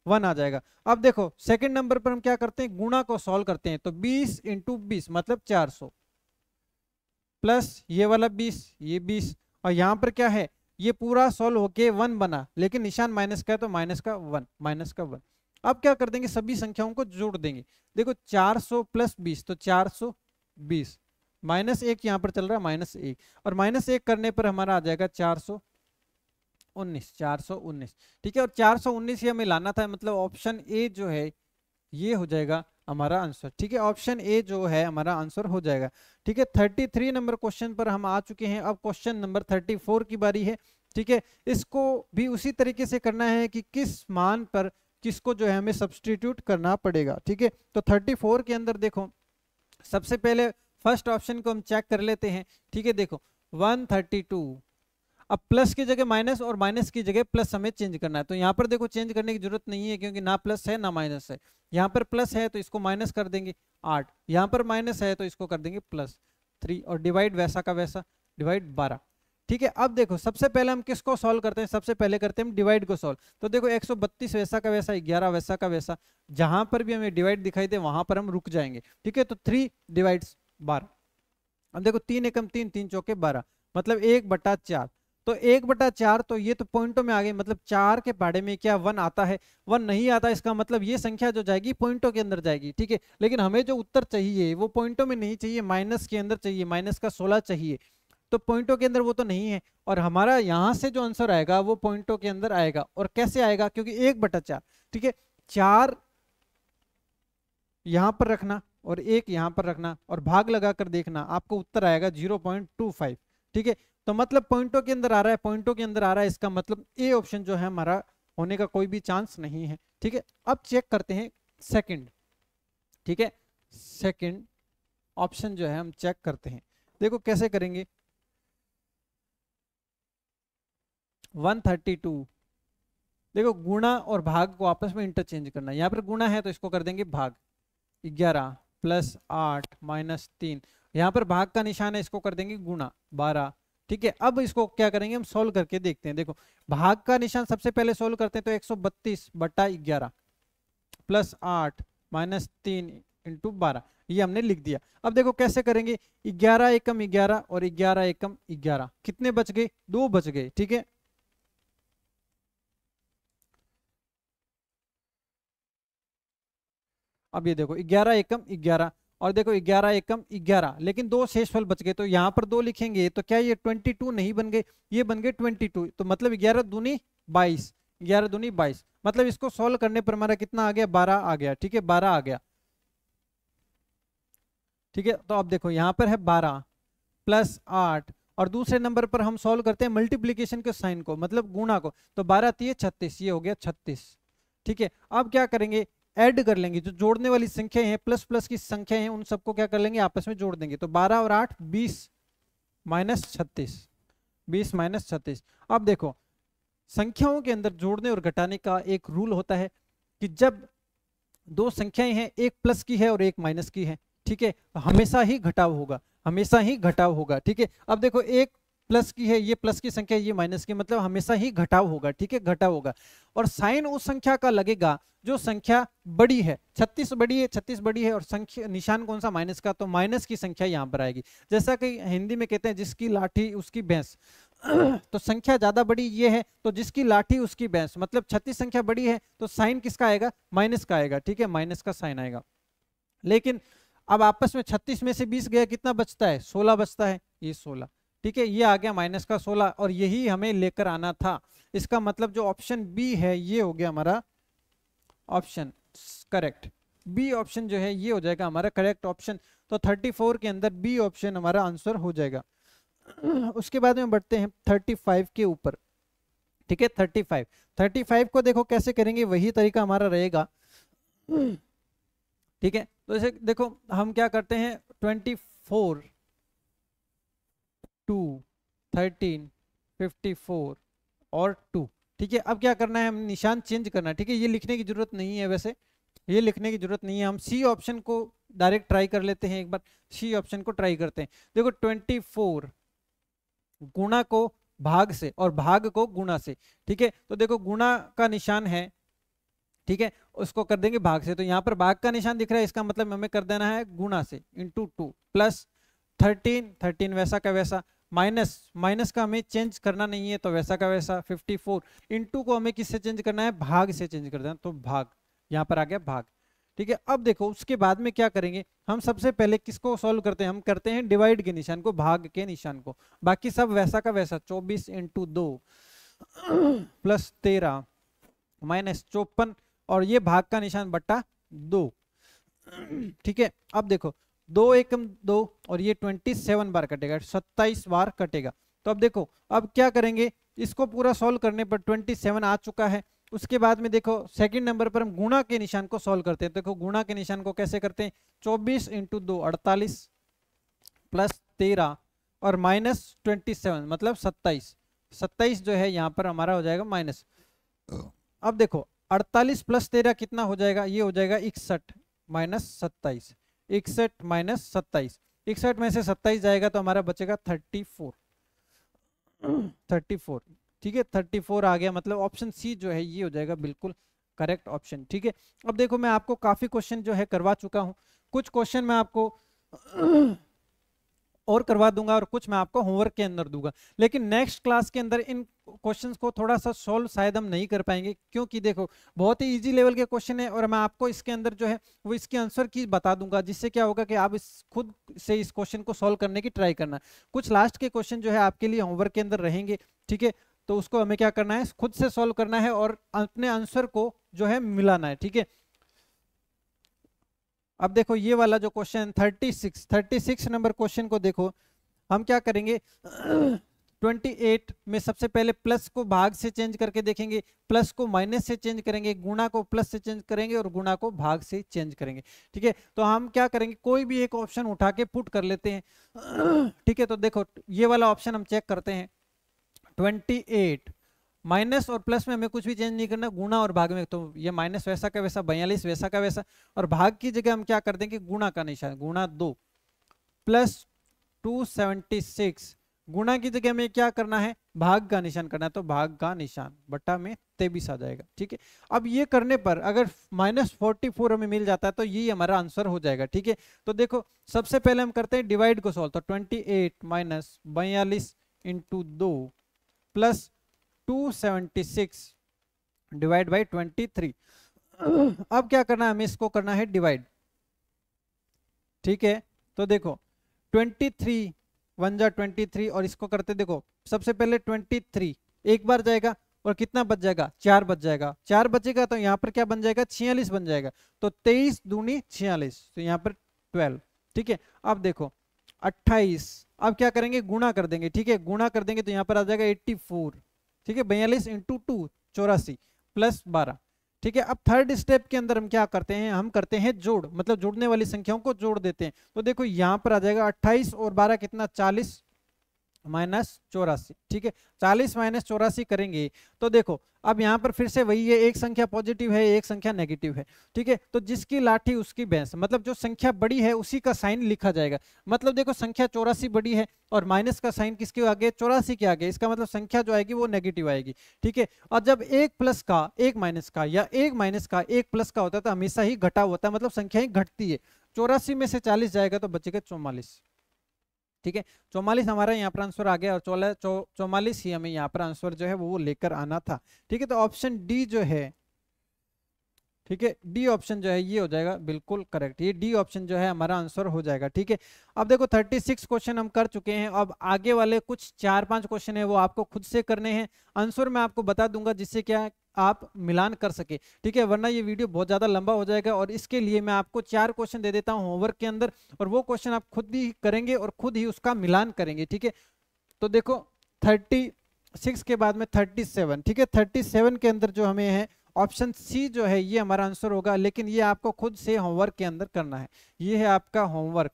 1 आ जाएगा। अब देखो सेकंड नंबर पर हम क्या करते हैं, गुणा को सॉल्व करते हैं, तो 20 इंटू 20 मतलब 400 प्लस ये वाला 20, ये 20, और यहाँ पर क्या है, ये पूरा सॉल्व होके 1 बना, लेकिन निशान माइनस का है तो माइनस का 1, माइनस का 1। अब क्या कर देंगे, सभी संख्याओं को जोड़ देंगे। देखो 400 प्लस 20 तो 420, माइनस 1 यहाँ पर चल रहा है, माइनस 1, और माइनस 1 करने पर हमारा आ जाएगा 419, 419, ठीक है। और 419 ही हमें लाना था, मतलब ऑप्शन ए जो है ये हो जाएगा हमारा आंसर, ठीक है। ऑप्शन ए जो है हमारा आंसर हो जाएगा, ठीक है। 33 नंबर क्वेश्चन पर हम आ चुके हैं। अब क्वेश्चन नंबर 34 की बारी है, ठीक है। इसको भी उसी तरीके से करना है कि किस मान पर किसको जो है हमें सब्सटीट्यूट करना पड़ेगा, ठीक है। तो 34 के अंदर देखो सबसे पहले फर्स्ट ऑप्शन को हम चेक कर लेते हैं, ठीक है। देखो 132, अब प्लस की जगह माइनस और माइनस की जगह प्लस हमें चेंज करना है, तो यहाँ पर देखो चेंज करने की जरूरत नहीं है, क्योंकि ना प्लस है ना माइनस है। यहाँ पर प्लस है तो इसको माइनस कर देंगे 8, यहाँ पर माइनस है तो इसको कर देंगे +3, और डिवाइड वैसा का वैसा, डिवाइड 12, ठीक है। अब देखो सबसे पहले हम किसको सॉल्व करते हैं, सबसे पहले करते हैं हम डिवाइड को सॉल्व। तो देखो 132 वैसा का वैसा, 11 वैसा का वैसा, जहां पर भी हमें डिवाइड दिखाई दे वहां पर हम रुक जाएंगे, ठीक है। तो 3 डिवाइड्स 12। अब देखो 3 एकम 3, 3 चौके 12, मतलब 1/4, तो 1/4, तो ये तो पॉइंटों में आ गई, मतलब 4 के पहाड़े में क्या 1 आता है, 1 नहीं आता, इसका मतलब ये संख्या जो जाएगी पॉइंटों के अंदर जाएगी, ठीक है। लेकिन हमें जो उत्तर चाहिए वो पॉइंटों में नहीं चाहिए, माइनस के अंदर चाहिए, माइनस का 16 चाहिए, तो पॉइंटों के अंदर वो तो नहीं है, और हमारा यहाँ से जो आंसर आएगा वो पॉइंटों के अंदर आएगा। और कैसे आएगा, क्योंकि 1/4, ठीक है, 4 यहां पर रखना और 1 यहां पर रखना और भाग लगाकर देखना, आपको उत्तर आएगा 0.25, ठीक है। तो मतलब पॉइंटों के अंदर आ रहा है, पॉइंटों के अंदर आ रहा है, इसका मतलब ए ऑप्शन जो है हमारा होने का कोई भी चांस नहीं है, ठीक है। अब चेक करते हैं सेकंड, ठीक है, सेकंड ऑप्शन जो है हम चेक करते हैं। देखो कैसे करेंगे, 132, देखो गुणा और भाग को आपस में इंटरचेंज करना है, यहाँ पर गुणा है तो इसको कर देंगे भाग, 11 प्लस 8 माइनस 3, यहाँ पर भाग का निशान है, इसको कर देंगे गुणा 12, ठीक है। अब इसको क्या करेंगे, हम सोल्व करके देखते हैं। देखो भाग का निशान सबसे पहले सोल्व करते हैं, तो 132/11 प्लस 8 माइनस 3 इंटू 12, ये हमने लिख दिया। अब देखो कैसे करेंगे, 11 एकम 11 और 11 एकम 11, कितने बच गए, 2 बच गए, ठीक है। अब ये देखो 11 एकम 11 और देखो 11 एकम 11, लेकिन 2 शेषफल बच गए, तो यहाँ पर 2 लिखेंगे तो क्या ये 22 नहीं बन गए, ये बन गए 22, तो मतलब 11 दूनी 22, 11 दूनी 22, मतलब इसको सॉल्व करने पर हमारा कितना आ गया, 12 आ गया, ठीक है, 12 आ गया, ठीक है। तो अब देखो यहाँ पर है 12 प्लस 8, और दूसरे नंबर पर हम सॉल्व करते हैं मल्टीप्लीकेशन के साइन को, मतलब गुणा को, तो 12 3 36, ये हो गया 36, ठीक है। अब क्या करेंगे, ऐड कर लेंगे, जो जोड़ने वाली संख्या है, प्लस प्लस की संख्या है, उन सबको क्या कर लेंगे, आपस में जोड़ देंगे, तो 12 और 8 20 माइनस 36, 20 माइनस 36। अब देखो संख्याओं के अंदर जोड़ने और घटाने का एक रूल होता है कि जब 2 संख्याएं हैं, एक प्लस की है और एक माइनस की है, ठीक है, तो हमेशा ही घटाव होगा, हमेशा ही घटाव होगा, ठीक है। अब देखो एक प्लस की है, ये प्लस की संख्या, ये माइनस की, मतलब हमेशा ही घटाव होगा, ठीक है, घटाव होगा। और साइन उस संख्या का लगेगा जो संख्या बड़ी है, 36 बड़ी है, 36 बड़ी है, और संख्या निशान कौन सा, माइनस का, तो माइनस की संख्या यहाँ पर आएगी। जैसा कि हिंदी में कहते हैं जिसकी लाठी उसकी भैंस, तो संख्या ज्यादा बड़ी ये है तो जिसकी लाठी उसकी भैंस, मतलब 36 संख्या बड़ी है तो साइन किसका आएगा, माइनस का आएगा, ठीक है, माइनस का साइन आएगा। लेकिन अब आपस में 36 में से 20 गया, कितना बचता है, 16 बचता है, ये 16, ठीक है, ये आ गया माइनस का 16 और यही हमें लेकर आना था। इसका मतलब जो ऑप्शन बी है ये हो गया हमारा ऑप्शन करेक्ट। बी ऑप्शन जो है ये हो जाएगा हमारा करेक्ट ऑप्शन। तो 34 के अंदर बी ऑप्शन हमारा आंसर हो जाएगा। उसके बाद में बढ़ते हैं 35 के ऊपर। ठीक है, 35 को देखो कैसे करेंगे, वही तरीका हमारा रहेगा। ठीक है, तो जैसे देखो हम क्या करते हैं 24 2 13 54 और 2। ठीक है, अब क्या करना है, हम निशान चेंज करना है। ठीक है, ये लिखने की जरूरत नहीं है, वैसे ये लिखने की जरूरत नहीं है। हम सी ऑप्शन को डायरेक्ट ट्राई कर लेते हैं, एक बार सी ऑप्शन को ट्राई करते हैं। देखो 24 गुणा को भाग से और भाग को गुणा से। ठीक है, तो देखो गुणा का निशान है, ठीक है, उसको कर देंगे भाग से। तो यहाँ पर भाग का निशान दिख रहा है, इसका मतलब हमें कर देना है गुणा से, इंटू 2 प्लस 13 वैसा का वैसा, माइनस का हमें चेंज करना नहीं है तो वैसा का वैसा 54 इंटू को हमें किससे चेंज करना है, भाग से चेंज कर देना, तो भाग, यहाँ पर आ गया भाग। ठीक है, अब देखो उसके बाद में क्या करेंगे, हम सबसे पहले किसको सॉल्व करते हैं, हम करते हैं डिवाइड के निशान को, भाग के निशान को। बाकी सब वैसा का वैसा, 24 इंटू 2 प्लस 13 माइनस 54 और ये भाग का निशान बट्टा 2। ठीक है, अब देखो 2 एकम 2 और ये 27 बार कटेगा, 27 बार कटेगा। तो अब देखो अब क्या करेंगे, इसको पूरा सॉल्व करने पर 27 आ चुका है। उसके बाद में देखो सेकंड नंबर पर हम गुणा के निशान को सॉल्व करते हैं। देखो गुणा के निशान को कैसे करते हैं, 24 इंटू 2 48 प्लस 13 और माइनस 27 मतलब 27 जो है यहाँ पर हमारा हो जाएगा माइनस। अब देखो 48 प्लस 13 कितना हो जाएगा, ये हो जाएगा 61 माइनस 27, 61 माइनस 27, 61 में से 27 जाएगा तो हमारा बचेगा 34। ठीक है, 34 आ गया, मतलब ऑप्शन सी जो है ये हो जाएगा बिल्कुल करेक्ट ऑप्शन। ठीक है, अब देखो मैं आपको काफी क्वेश्चन जो है करवा चुका हूं, कुछ क्वेश्चन मैं आपको और करवा दूंगा और कुछ मैं आपको होमवर्क के अंदर दूंगा। लेकिन नेक्स्ट क्लास के अंदर इन क्वेश्चंस को थोड़ा सा सॉल्व शायद हम नहीं कर पाएंगे, क्योंकि देखो बहुत ही इजी लेवल के क्वेश्चन है और मैं आपको इसके अंदर जो है वो इसके आंसर की बता दूंगा, जिससे क्या होगा कि आप इस खुद से इस क्वेश्चन को सॉल्व करने की ट्राई करना। कुछ लास्ट के क्वेश्चन जो है आपके लिए होमवर्क के अंदर रहेंगे। ठीक है, तो उसको हमें क्या करना है, खुद से सॉल्व करना है और अपने आंसर को जो है मिलाना है। ठीक है, अब देखो ये वाला जो क्वेश्चन 36 नंबर क्वेश्चन को देखो, हम क्या करेंगे 28 में सबसे पहले प्लस को भाग से चेंज करके देखेंगे, प्लस को माइनस से चेंज करेंगे, गुणा को प्लस से चेंज करेंगे और गुणा को भाग से चेंज करेंगे। ठीक है, तो हम क्या करेंगे, कोई भी एक ऑप्शन उठा के पुट कर लेते हैं। ठीक है, तो देखो ये वाला ऑप्शन हम चेक करते हैं, 28 माइनस और प्लस में हमें कुछ भी चेंज नहीं करना, गुणा और भाग में, तो ये माइनस वैसा का वैसा, 42 वैसा का वैसा, और भाग की जगह हम क्या कर देंगे, गुणा का निशान, गुणा 2 प्लस 276, गुणा की जगह में क्या करना है, भाग का निशान करना है, तो भाग का निशान बट्टा में 23 आ जाएगा। ठीक है, अब ये करने पर अगर -44 हमें मिल जाता है तो ये हमारा आंसर हो जाएगा। ठीक है, तो देखो सबसे पहले हम करते हैं डिवाइड को सॉल्व, तो 28 minus 42 into 2 plus 276 divide by 23। अब क्या करना है, हमें इसको करना है डिवाइड। ठीक है, तो देखो 23 1 जा 23 और इसको करते देखो, सबसे पहले 23 एक बार जाएगा और कितना बच जाएगा, 4 बच जाएगा, 4 बचेगा तो यहाँ पर क्या बन जाएगा, 46 बन जाएगा, तो 23 दूनी 46, तो यहाँ पर 12। ठीक है, अब देखो 28, अब क्या करेंगे, गुणा कर देंगे। ठीक है, गुणा कर देंगे तो यहाँ पर आ जाएगा 84। ठीक है, 42 इंटू 2 84 प्लस 12। ठीक है, अब थर्ड स्टेप के अंदर हम क्या करते हैं, हम करते हैं जोड़, मतलब जोड़ने वाली संख्याओं को जोड़ देते हैं। तो देखो यहां पर आ जाएगा 28 और 12 कितना, 40 माइनस 84। ठीक है, 40 माइनस 84 करेंगे तो देखो अब यहाँ पर फिर से वही है, एक संख्या पॉजिटिव है एक संख्या नेगेटिव है। ठीक है, तो जिसकी लाठी उसकी भैंस, मतलब जो संख्या बड़ी है उसी का साइन लिखा जाएगा। मतलब देखो संख्या 84 बड़ी है और माइनस का साइन किसके आगे, 84 के आगे, इसका मतलब संख्या जो आएगी वो नेगेटिव आएगी। ठीक है, और जब एक प्लस का एक माइनस का या एक माइनस का एक प्लस का होता है तो हमेशा ही घटाव होता है, मतलब संख्या ही घटती है। 84 में से 40 जाएगा तो बचेगा 44। ठीक है, 44 हमारा यहाँ पर आंसर आ गया और 44 ही हमें यहाँ पर आंसर जो है वो लेकर आना था। ठीक है, तो ऑप्शन डी जो है ठीक है, डी ऑप्शन जो है ये हो जाएगा बिल्कुल करेक्ट, ये डी ऑप्शन जो है हमारा आंसर हो जाएगा। ठीक है, अब देखो 36 क्वेश्चन हम कर चुके हैं, अब आगे वाले कुछ 4-5 क्वेश्चन है वो आपको खुद से करने हैं, आंसर मैं आपको बता दूंगा जिससे क्या आप मिलान कर सके। ठीक है, वरना ये वीडियो बहुत ज्यादा लंबा हो जाएगा, और इसके लिए मैं आपको 4 क्वेश्चन दे देता हूं होमवर्क के अंदर, और वो क्वेश्चन आप खुद ही करेंगे और खुद ही उसका मिलान करेंगे। ठीक है, तो देखो 36 के बाद में 37, ठीक है, 37 के अंदर जो हमें है ऑप्शन सी जो है ये हमारा आंसर होगा, लेकिन ये आपको खुद से होमवर्क के अंदर करना है। ये है आपका होमवर्क।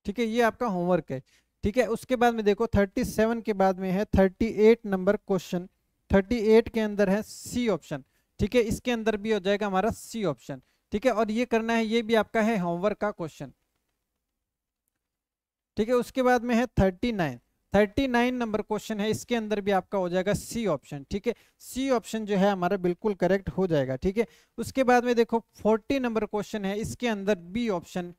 ठीक है, ये आपका होमवर्क है। ठीक है, उसके बाद में देखो 37 के बाद में है 38 नंबर क्वेश्चन, 38 के अंदर है सी ऑप्शन। ठीक है, इसके अंदर भी हो जाएगा हमारा सी ऑप्शन। ठीक है, और ये करना है, ये भी आपका है होमवर्क का क्वेश्चन। ठीक है, उसके बाद में है 39 नंबर क्वेश्चन है, इसके अंदर भी आपका हो जाएगा सी ऑप्शन। ठीक है, सी ऑप्शन जो है हमारा बिल्कुल करेक्ट हो जाएगा। ठीक है, उसके बाद में देखो 40 नंबर क्वेश्चन है, इसके अंदर बी ऑप्शन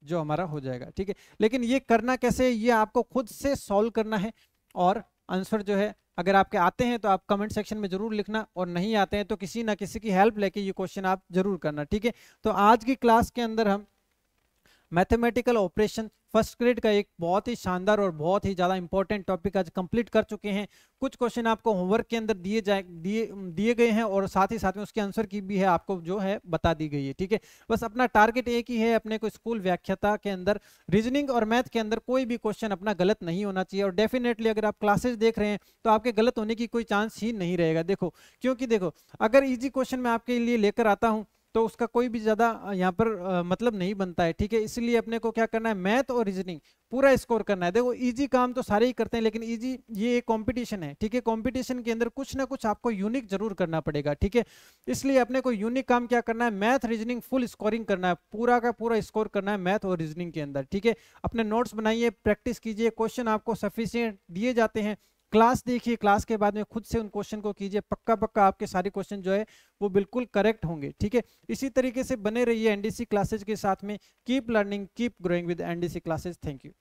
जो हमारा हो जाएगा। ठीक है, लेकिन ये करना कैसे, ये आपको खुद से सॉल्व करना है, और आंसर जो है अगर आपके आते हैं तो आप कमेंट सेक्शन में जरूर लिखना, और नहीं आते हैं तो किसी ना किसी की हेल्प लेके ये क्वेश्चन आप जरूर करना। ठीक है, तो आज की क्लास के अंदर हम मैथमेटिकल ऑपरेशन फर्स्ट ग्रेड का एक बहुत ही शानदार और बहुत ही ज़्यादा इंपॉर्टेंट टॉपिक आज कंप्लीट कर चुके हैं। कुछ क्वेश्चन आपको होमवर्क के अंदर दिए गए हैं, और साथ ही साथ में उसके आंसर की भी है आपको जो है बता दी गई है। ठीक है, बस अपना टारगेट एक ही है, अपने को स्कूल व्याख्याता के अंदर रीजनिंग और मैथ के अंदर कोई भी क्वेश्चन अपना गलत नहीं होना चाहिए, और डेफिनेटली अगर आप क्लासेस देख रहे हैं तो आपके गलत होने की कोई चांस ही नहीं रहेगा। देखो, क्योंकि देखो अगर ईजी क्वेश्चन मैं आपके लिए लेकर आता हूँ तो उसका कोई भी ज्यादा यहाँ पर मतलब नहीं बनता है। ठीक है, इसलिए अपने को क्या करना है, मैथ और रीजनिंग पूरा स्कोर करना है। देखो इजी काम तो सारे ही करते हैं, लेकिन इजी ये एक कंपटीशन है। ठीक है, कंपटीशन के अंदर कुछ ना कुछ आपको यूनिक जरूर करना पड़ेगा। ठीक है, इसलिए अपने को यूनिक काम क्या करना है, मैथ रीजनिंग फुल स्कोरिंग करना है, पूरा का पूरा स्कोर करना है मैथ और रीजनिंग के अंदर। ठीक है, अपने नोट्स बनाइए, प्रैक्टिस कीजिए, क्वेश्चन आपको सफिशिएंट दिए जाते हैं, क्लास देखिए, क्लास के बाद में खुद से उन क्वेश्चन को कीजिए, पक्का पक्का आपके सारे क्वेश्चन जो है वो बिल्कुल करेक्ट होंगे। ठीक है, इसी तरीके से बने रहिए एनडीसी क्लासेज के साथ में। Keep learning, keep growing with NDC classes. Thank you.